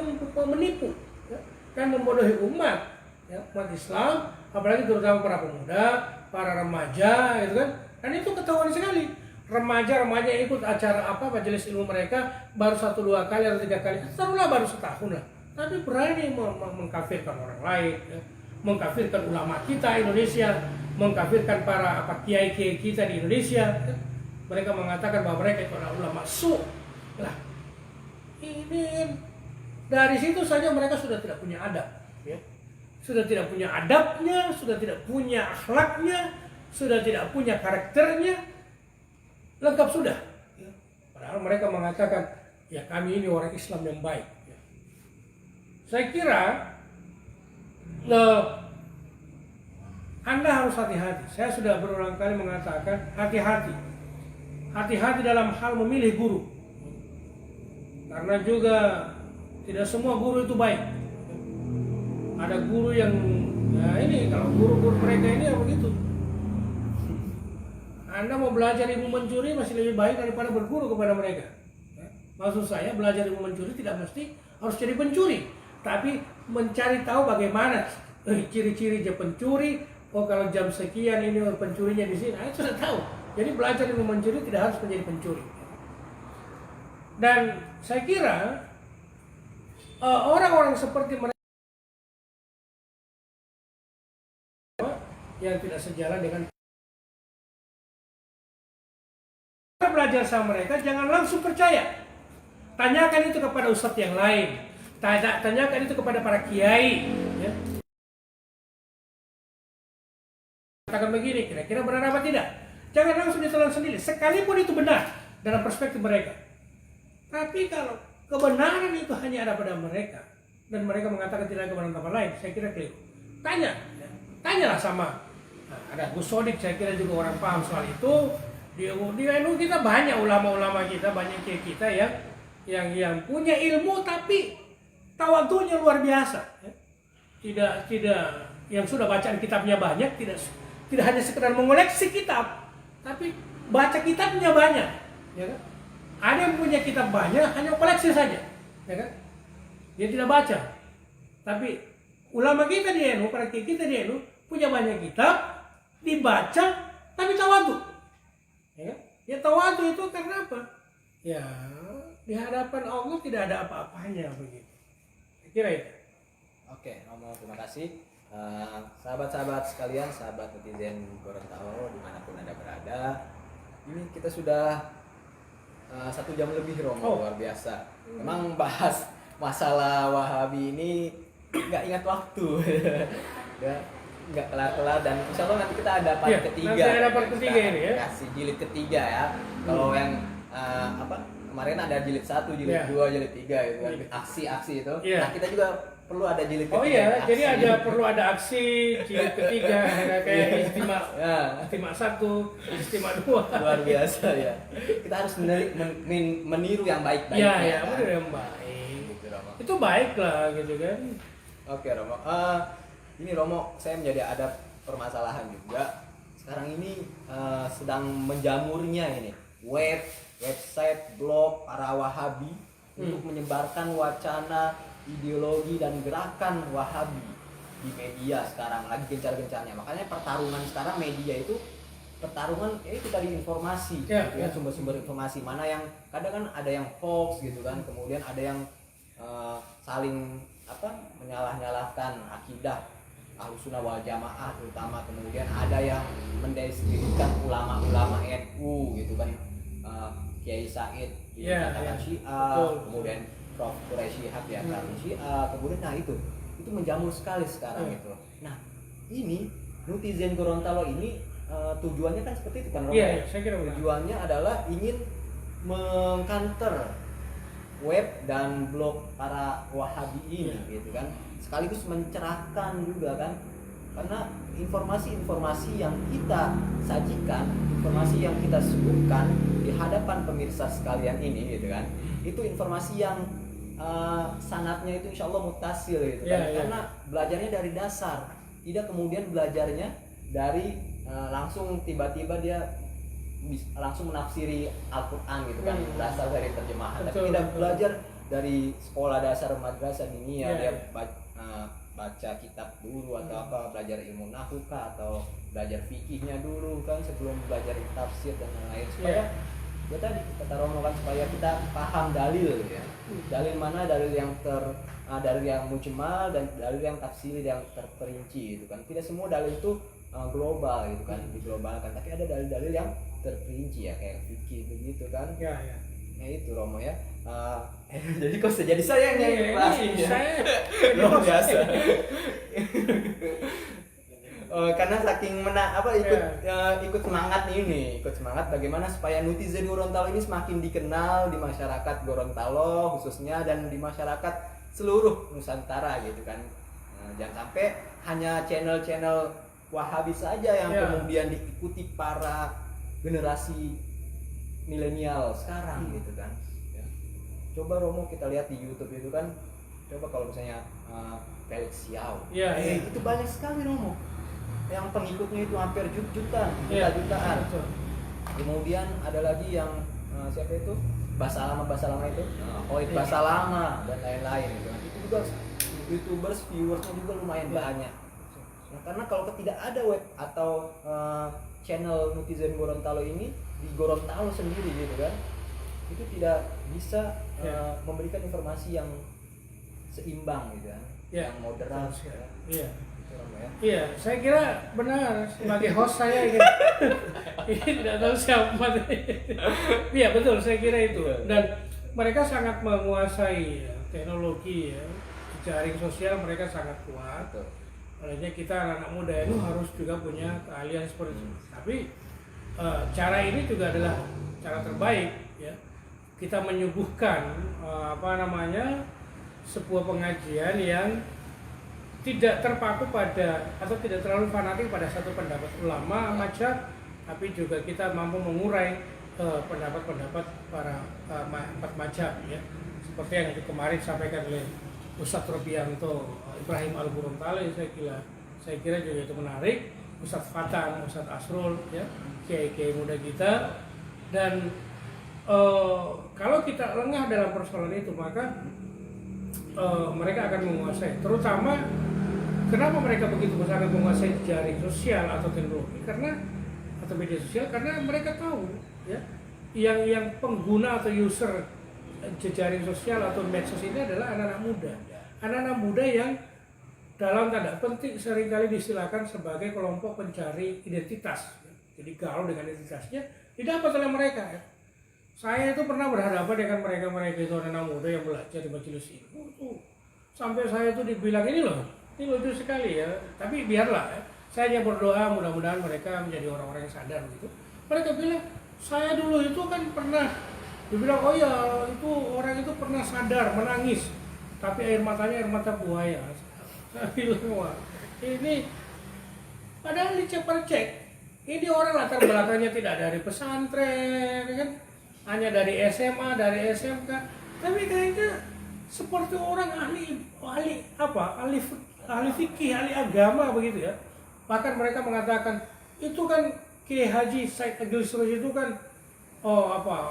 menipu, ya, dan membodohi umat, ya, umat Islam, apalagi terutama para pemuda, para remaja, gitu kan. Dan itu ketahuan sekali. Remaja ikut acara majelis ilmu mereka baru 1-2 kali atau 3 kali, taruhlah baru setahun lah, tapi berani mengkafirkan orang lain, ya, mengkafirkan ulama kita Indonesia, mengkafirkan para kiai-kiai kita di Indonesia, ya. Mereka mengatakan bahwa mereka itu adalah ulama su. Lah, ini dari situ saja mereka sudah tidak punya adab, ya. Sudah tidak punya adabnya, sudah tidak punya akhlaknya, sudah tidak punya karakternya, lengkap sudah, ya. Padahal mereka mengatakan, ya kami ini orang Islam yang baik, ya. Saya kira Anda harus hati-hati. Saya sudah berulang kali mengatakan hati-hati dalam hal memilih guru, karena juga tidak semua guru itu baik. Ada guru yang, ya ini kalau guru-guru mereka ini ya begitu. Anda mau belajar ilmu mencuri masih lebih baik daripada berguru kepada mereka. Ya. Maksud saya belajar ilmu mencuri tidak mesti harus jadi pencuri, tapi mencari tahu bagaimana ciri-ciri dia pencuri. Oh kalau jam sekian ini pencurinya di sini, itu sudah tahu. Jadi belajar ilmu mencuri tidak harus menjadi pencuri. Dan saya kira orang-orang seperti mereka yang tidak sejalan dengan belajar sama mereka, jangan langsung percaya. Tanyakan itu kepada ustadz yang lain. Tanyakan itu kepada para kiai. Ya. Katakan begini, kira-kira benar apa tidak? Jangan langsung ditelan sendiri. Sekalipun itu benar dalam perspektif mereka. Tapi kalau kebenaran itu hanya ada pada mereka dan mereka mengatakan tidak ada kebenaran tempat lain, saya kira keliru. Tanyalah sama. Nah, ada Gus Sodik, saya kira juga orang paham soal itu. Di NU kita banyak ulama-ulama kita, banyak kiai kita yang punya ilmu tapi tawadhunya luar biasa. Tidak yang sudah bacaan kitabnya banyak, tidak hanya sekedar mengoleksi kitab, tapi baca kitabnya banyak, ya kan? Ada yang punya kitab banyak, hanya koleksi saja, ya kan? Dia tidak baca. Tapi ulama kita di NU, para kiai kita di NU punya banyak kitab, dibaca tapi tawadhu. Ya tawadhu itu karena apa? Ya di hadapan Allah tidak ada apa-apanya begitu. Kira itu. Oke, Romo, terima kasih. Sahabat-sahabat sekalian, sahabat netizen Gorontalo dimanapun Anda berada, ini kita sudah 1 jam lebih, Romo. Luar biasa. Memang bahas masalah Wahabi ini nggak ingat waktu. Ya, nggak kelar-kelar, dan insya Allah nanti kita ada part ketiga. Nanti ada part ketiga ini ya. Kasih jilid ketiga ya. Kalau yang kemarin ada jilid 1, jilid 2, jilid 3 gitu kan. Aksi-aksi itu. Nah, kita juga perlu ada jilid ketiga. Oh iya, jadi perlu ada aksi jilid ketiga kayak istimewa 1, istimewa 2. Luar biasa ya. Kita harus meniru yang baik-baik. Iya, meniru yang baik. Gitu, Romo. Itu baik lah gitu kan. Oke, Romo. Ini Romo, saya menjadi ada permasalahan juga. Sekarang ini sedang menjamurnya ini website, blog para Wahabi untuk menyebarkan wacana, ideologi dan gerakan Wahabi di media sekarang lagi gencar-gencarnya. Makanya pertarungan sekarang media itu pertarungan itu dari informasi, gitu ya, sumber-sumber informasi mana yang kadang kan ada yang hoax gitu kan, kemudian ada yang saling menyalah-nyalahkan akidah Ahlussunnah wal Jamaah terutama, kemudian ada yang mendiskreditkan ulama-ulama NU gitu kan, Kiai Said dikatakan Syiah, kemudian Prof. Quraisy Shihab dikatakan Syiah, kemudian itu menjamur sekali sekarang gitu. Nah, ini netizen Gorontalo ini tujuannya kan seperti itu kan, Romo? Iya, saya kira tujuannya adalah ingin mengkanter web dan blog para Wahabi ini gitu kan, sekaligus mencerahkan juga kan, karena informasi-informasi yang kita sajikan, informasi yang kita suguhkan di hadapan pemirsa sekalian ini gitu kan, itu informasi yang sanatnya itu insya Allah mutasil gitu kan, karena belajarnya dari dasar, tidak kemudian belajarnya dari langsung tiba-tiba dia langsung menafsiri Al-Quran gitu kan, berasal dari terjemahan. Tapi tidak belajar dari sekolah dasar madrasah diniyah, dia baca kitab dulu atau apa, belajar ilmu nahwu atau belajar fikihnya dulu kan sebelum belajar tafsir dan lain-lain, supaya ya tadi kata Romo kan, supaya kita paham dalil ya. Dalil mana, dalil yang dalil yang mujmal dan dalil yang tafsir yang terperinci gitu kan. Tidak semua dalil itu global gitu kan, diglobalkan, tapi ada dalil-dalil yang terperinci ya, kayak fikih begitu kan. Ya itu Romo ya. Jadi kok jadi saya yang ngelasin ya. Luar biasa. Karena saking ikut semangat ini, ikut semangat bagaimana supaya netizen Gorontalo ini semakin dikenal di masyarakat Gorontalo khususnya dan di masyarakat seluruh Nusantara gitu kan. Jangan sampai hanya channel-channel Wahabi saja yang kemudian diikuti para generasi milenial sekarang gitu kan. Coba Romo kita lihat di YouTube itu kan, coba kalau misalnya Felix Xiao, itu banyak sekali Romo, yang pengikutnya itu hampir jutaan. Kemudian ada lagi yang siapa itu? Bahasa lama itu, Oid bahasa lama dan lain-lain gitu. Itu juga YouTubers viewersnya juga lumayan banyak. Nah, karena kalau tidak ada web atau channel netizen Gorontalo ini di Gorontalo sendiri gitu kan, itu tidak bisa memberikan informasi yang seimbang gitu kan, yang moderat. Iya. Ya. Iya, saya kira benar sebagai host saya ini tidak tahu siapa. Iya betul, saya kira itu. Dan mereka sangat menguasai teknologi ya, jaring sosial mereka sangat kuat. Makanya kita anak muda itu harus juga punya keahlian seperti itu. Tapi cara ini juga adalah cara terbaik ya. Kita menyuguhkan sebuah pengajian yang tidak terpaku pada atau tidak terlalu fanatik pada satu pendapat ulama mazhab, tapi juga kita mampu mengurai pendapat-pendapat para empat mazhab ya, seperti yang kemarin disampaikan oleh Ustadz Robianto Ibrahim Al-Gorontalo. Saya kira juga itu menarik. Ustadz Fatang, Ustadz Asrul ya, kiai-kiai muda kita. Dan kalau kita lengah dalam persoalan itu, maka mereka akan menguasai, terutama kenapa mereka begitu sangat menguasai jaring sosial atau teknologi atau media sosial, karena mereka tahu ya yang pengguna atau user jejaring sosial atau medsos ini adalah anak-anak muda yang dalam tanda petik seringkali disilakan sebagai kelompok pencari identitas, jadi gaul dengan identitasnya didapat oleh mereka ya. Saya itu pernah berhadapan dengan mereka itu anak muda yang belajar di majelis ilmu tuh. Sampai saya itu dibilang ini lucu sekali ya. Tapi biarlah ya. Saya hanya berdoa mudah-mudahan mereka menjadi orang-orang yang sadar gitu. Mereka bilang, saya dulu itu kan pernah dibilang, oh ya itu orang itu pernah sadar menangis, tapi air matanya air mata buaya. Saya bilang, wah ini padahal dicek, ini orang latar belakangnya tidak dari pesantren kan, hanya dari SMA, dari SMK, tapi kayaknya seperti orang ahli fikih, ahli agama begitu ya. Bahkan mereka mengatakan itu kan Kiai Haji Said Agil Siraj itu kan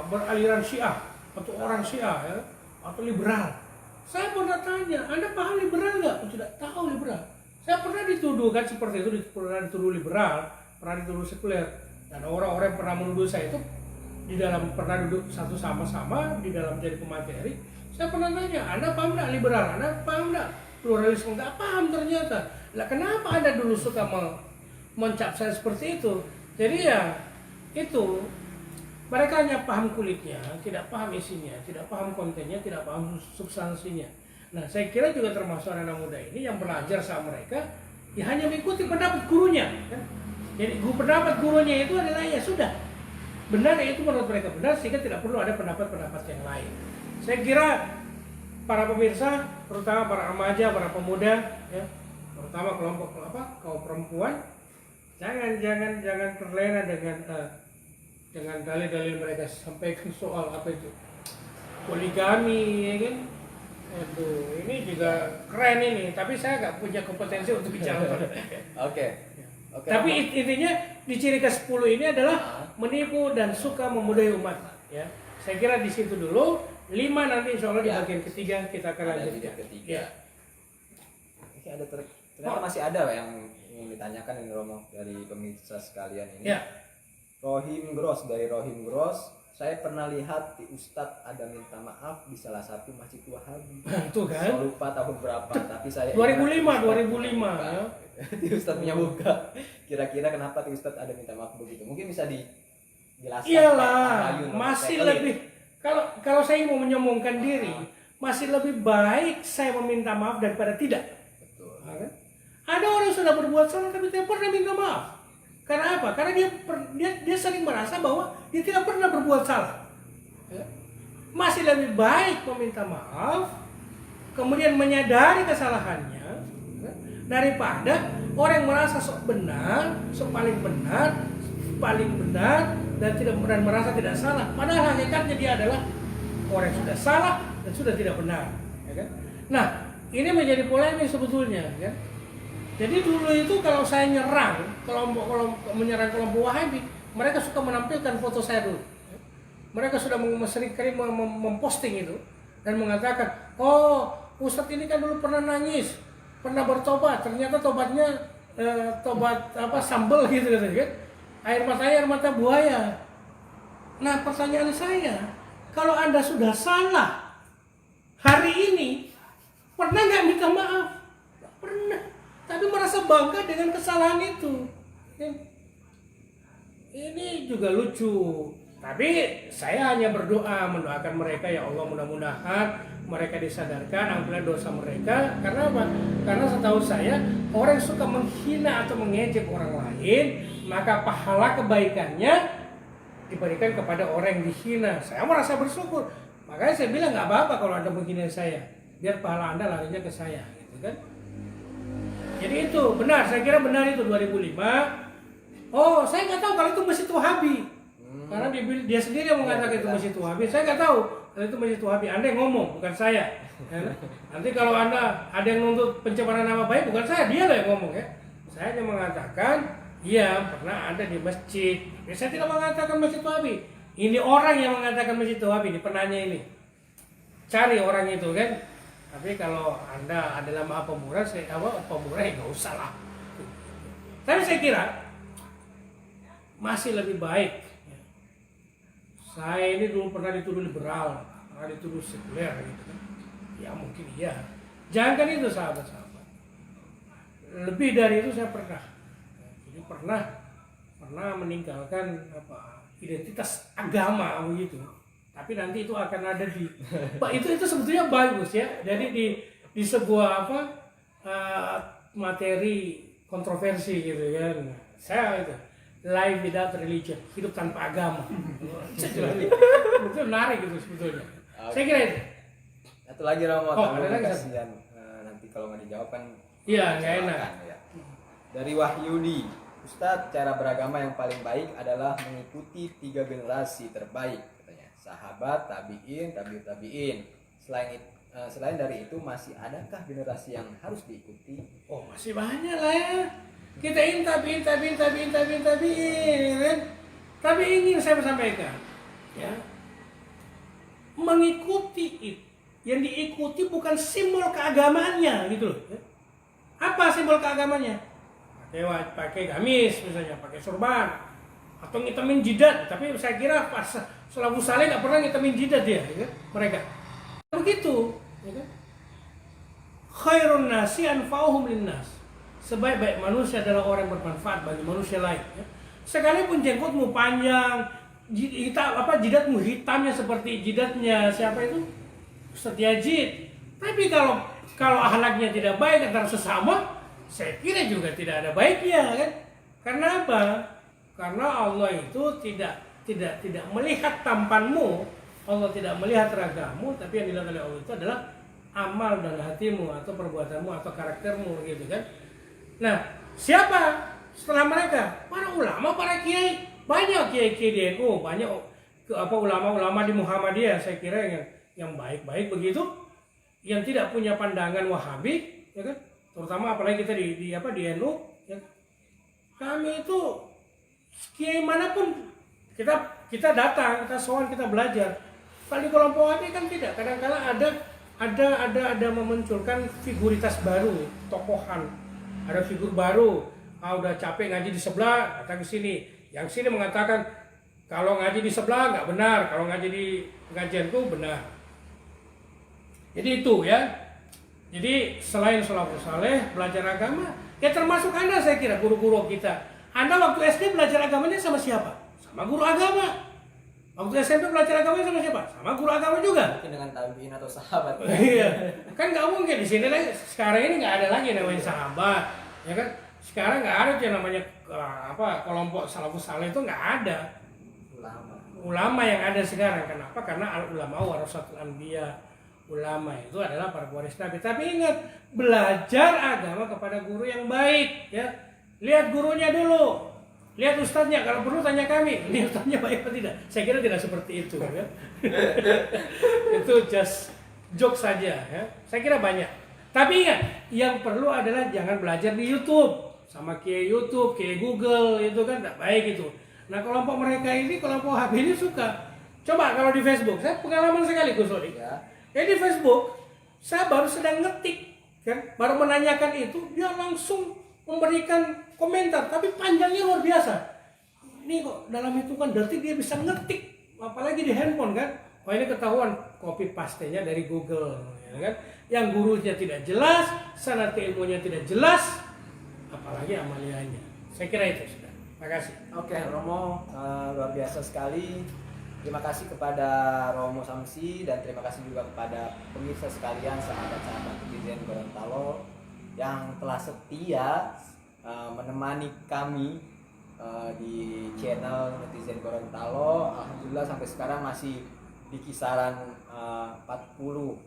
beraliran Syiah atau orang Syiah ya, atau liberal. Saya pernah tanya, Anda paham liberal nggak? Saya tidak tahu liberal. Saya pernah dituduhkan seperti itu, pernah dituduh liberal, pernah dituduh sekuler, dan orang-orang yang pernah menuduh saya itu di dalam pernah duduk satu sama-sama di dalam jadi pemateri. Saya pernah tanya, Anda paham nggak liberal? Anda paham nggak pluralisme? Nggak paham ternyata. Lah kenapa Anda dulu suka mencap saya seperti itu? Jadi ya itu, mereka hanya paham kulitnya, tidak paham isinya, tidak paham kontennya, tidak paham substansinya. Nah saya kira juga termasuk anak muda ini yang belajar sama mereka ya hanya mengikuti pendapat gurunya kan? Jadi pendapat gurunya itu adalah ya sudah benar, itu menurut mereka benar, sehingga tidak perlu ada pendapat-pendapat yang lain. Saya kira para pemirsa, terutama para remaja, para pemuda, ya, terutama kelompok kaum perempuan, jangan terlena dengan dalil-dalil mereka sampaikan soal poligami, ya kan? Aduh, ini juga keren ini, tapi saya nggak punya kompetensi untuk bicara. Oke. Tapi intinya di ciri ke-10 ini adalah menipu dan suka memudai umat. Ya, saya kira di situ dulu. 5 nanti insya Allah di bagian ketiga kita akan lanjutkan. Ya. Ini ada ternyata masih ada yang ingin ditanyakan ini Romo dari pemirsa sekalian ini. Ya. Rohim Gross, saya pernah lihat di Ustadz ada minta maaf di salah satu masjid Wahabi. Tuh kan? Saya lupa tahun berapa, tapi saya 2005 ya. Di Ustadz punya buka. Kira-kira kenapa di Ustadz ada minta maaf begitu? Mungkin bisa dijelaskan. Iyalah, masih lebih kalau saya mau menyombongkan diri, masih lebih baik saya meminta maaf daripada tidak. Betul. Ada orang yang sudah berbuat salah tapi tidak pernah minta maaf. Karena apa? Karena dia sering merasa bahwa dia tidak pernah berbuat salah. Masih lebih baik meminta maaf, kemudian menyadari kesalahannya, daripada orang yang merasa sok paling benar dan merasa tidak salah. Padahal hakikatnya dia adalah orang yang sudah salah dan sudah tidak benar. Ya kan? Nah, ini menjadi polemik sebetulnya. Ya? Jadi dulu itu kalau saya nyerang menyerang kelompok Wahabi, mereka suka menampilkan foto saya dulu. Mereka sudah sering kali memposting itu dan mengatakan, oh Ustadz ini kan dulu pernah nangis, pernah bertobat, ternyata tobatnya tobat apa sambal gitu kan, air mata buaya. Nah pertanyaan saya, kalau Anda sudah salah hari ini, pernah nggak minta maaf? Nggak pernah. Tapi merasa bangga dengan kesalahan itu. Ini juga lucu. Tapi saya hanya berdoa, mendoakan mereka, ya Allah mudah-mudahan mereka disadarkan ampunan dosa mereka. Karena apa? Karena setahu saya orang yang suka menghina atau mengejek orang lain, maka pahala kebaikannya diberikan kepada orang yang dihina. Saya merasa bersyukur. Makanya saya bilang nggak apa-apa kalau Anda menghina saya, biar pahala Anda larinya ke saya, gitu kan? Jadi itu benar, saya kira benar itu 2005. Oh, saya nggak tahu kalau itu masjid Wahabi. Karena dia sendiri yang mengatakan itu masjid Wahabi. Saya nggak tahu kalau itu masjid Wahabi. Anda yang ngomong, bukan saya. Nanti kalau Anda ada yang nuntut pencemaran nama baik, bukan saya, dia lah yang ngomong ya. Saya hanya mengatakan, iya pernah ada di masjid. Tapi saya tidak mengatakan masjid Wahabi. Ini orang yang mengatakan masjid Wahabi, ini penanya ini. Cari orang itu kan. Tapi kalau Anda adalah maha pemurah, pemurah ya nggak usah lah. Tapi saya kira masih lebih baik. Saya ini dulu pernah dituduh liberal, pernah dituduh sekuler gitu kan. Ya mungkin iya. Jangan itu sahabat-sahabat. Lebih dari itu saya pernah. Jadi pernah meninggalkan identitas agama begitu. Tapi nanti itu akan ada di itu sebetulnya bagus ya. Jadi di sebuah materi kontroversi gitu kan. Saya itu life without religion, hidup tanpa agama. Itu menarik itu sebetulnya. Saya kira itu. Satu lagi Romo, ada lagi kasihan nanti kalau nggak dijawab kan. Iya, nggak enak. Ya. Dari Wahyudi, Ustadz, cara beragama yang paling baik adalah mengikuti 3 generasi terbaik, katanya. Sahabat, tabi'in, tabi'ut tabi'in. Selain dari itu masih adakah generasi yang harus diikuti? Oh, masih banyak lah ya. Kita ingin tabi'in kan? Tapi ingin saya sampaikan ya, mengikuti itu, yang diikuti bukan simbol keagamaannya gitu loh ya. Apa simbol keagamaannya? Pakai gamis misalnya, pakai sorban atau ngitemin jidat. Tapi saya kira pas salafus saleh nggak pernah ngitemin jidat ya kan? Mereka begitu ya kan? Khairun nasi anfa'uhum linnas. Sebaik-baik manusia adalah orang yang bermanfaat bagi manusia lain ya. Sekalipun jenggotmu panjang, jidatmu hitamnya seperti jidatnya siapa itu? Ustadz Yazid. Tapi kalau akhlaknya tidak baik antara sesama, saya kira juga tidak ada baiknya kan? Karena apa? Karena Allah itu tidak melihat tampanmu, Allah tidak melihat ragamu, tapi yang dilihat oleh Allah itu adalah amal dan hatimu atau perbuatanmu atau karaktermu gitu kan? Nah, siapa setelah mereka? Para ulama, para kiai. Banyak kiai-kiai di NU, banyak ulama-ulama di Muhammadiyah saya kira yang baik-baik begitu, yang tidak punya pandangan Wahabi, ya kan? Terutama apalagi kita di NU, ya. Kami itu kiai manapun kita datang, kita soal, kita belajar. Kalau di kelompok Wahabi kan tidak, kadang-kala ada memunculkan figuritas baru, tokohan, ada figur baru. Udah capek ngaji di sebelah, datang ke sini. Yang sini mengatakan kalau ngaji di sebelah nggak benar, kalau ngaji di pengajianku benar. Jadi itu ya. Jadi selain salafus saleh, belajar agama, ya termasuk Anda saya kira guru-guru kita. Anda waktu SD belajar agamanya sama siapa? Sama guru agama. Waktu SMP belajar agamanya sama siapa? Sama guru agama juga. Mungkin dengan tabi'in atau sahabat. Iya. Kan nggak mungkin di sini lagi. Sekarang ini nggak ada lagi namanya sahabat, ya kan? Sekarang nggak ada yang namanya kelompok salafus saleh itu nggak ada. Ulama yang ada sekarang. Kenapa? Karena ulama warasatul anbiya. Ulama itu adalah para pewaris Nabi. Tapi ingat, belajar agama kepada guru yang baik ya. Lihat gurunya dulu. Lihat ustadznya, kalau perlu tanya kami, ini ustadznya baik atau tidak. Saya kira tidak seperti itu ya. Itu just joke saja ya. Saya kira banyak. Tapi ingat, yang perlu adalah jangan belajar di YouTube sama kayak YouTube, kayak Google itu kan tidak baik itu. Nah kelompok mereka ini, kelompok HB ini suka. Coba kalau di Facebook, saya pengalaman sekali Gus Odi. Ya. Di Facebook, saya baru sedang ngetik, kan, baru menanyakan itu, dia langsung memberikan komentar, tapi panjangnya luar biasa. Ini kok dalam hitungan detik dia bisa ngetik, apalagi di handphone kan. Oh ini ketahuan copy paste-nya dari Google, ya kan? Yang gurunya tidak jelas, sanad ilmunya tidak jelas, apalagi amaliyahnya. Saya kira itu sudah. Terima kasih. Oke, Romo, luar biasa sekali. Terima kasih kepada Romo Samsi dan terima kasih juga kepada pemirsa sekalian, sahabat-sahabat netizen Gorontalo yang telah setia menemani kami di channel netizen Gorontalo. Alhamdulillah sampai sekarang masih di kisaran 40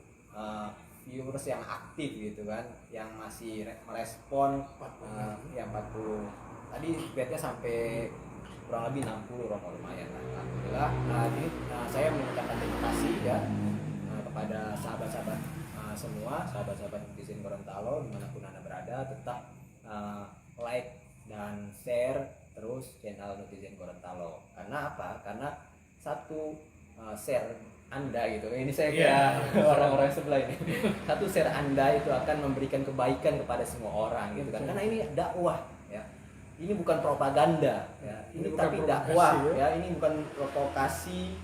viewers yang aktif gitu kan, yang masih merespon yang 40. Tadi rate-nya sampai kurang lebih 60, Romo, lumayan lah. Alhamdulillah. Jadi saya mengucapkan terima kasih ya kepada sahabat-sahabat semua, sahabat-sahabat netizen Gorontalo dimanapun Anda berada, tetap like dan share terus channel netizen Gorontalo. Karena apa? Karena satu share Anda gitu. Ini saya kira orang-orang sebelah ini. Satu share Anda itu akan memberikan kebaikan kepada semua orang gitu kan. Karena ini dakwah ya. Ini bukan propaganda ya. Ini tapi dakwah ya. Ini bukan provokasi,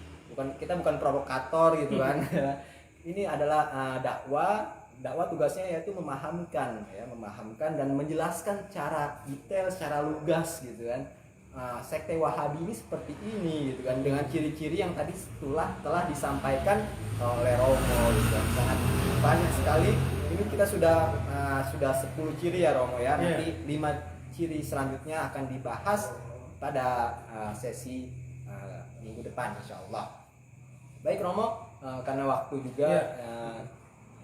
kita bukan provokator gitu kan. Ini adalah dakwah. Dakwah tugasnya yaitu memahamkan dan menjelaskan secara detail, secara lugas gitu kan. Sekte Wahabi ini seperti ini gitu kan, dengan ciri-ciri yang tadi telah disampaikan oleh Romo gitu kan. Sangat banyak sekali. Ini kita sudah 10 ciri ya Romo ya. Nanti 5 ciri selanjutnya akan dibahas pada sesi minggu depan insyaallah. Baik Romo, karena waktu juga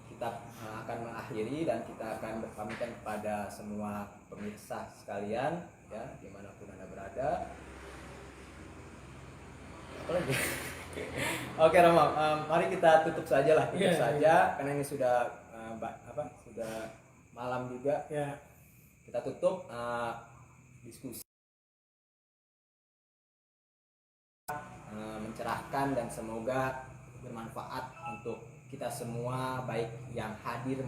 kita akan mengakhiri dan kita akan berpamitan kepada semua pemirsa sekalian ya, dimanapun Anda berada. Apa lagi? Oke Romo, mari kita tutup saja lah, saja karena ini sudah sudah malam juga. Kita tutup diskusi mencerahkan dan semoga bermanfaat untuk kita semua, baik yang hadir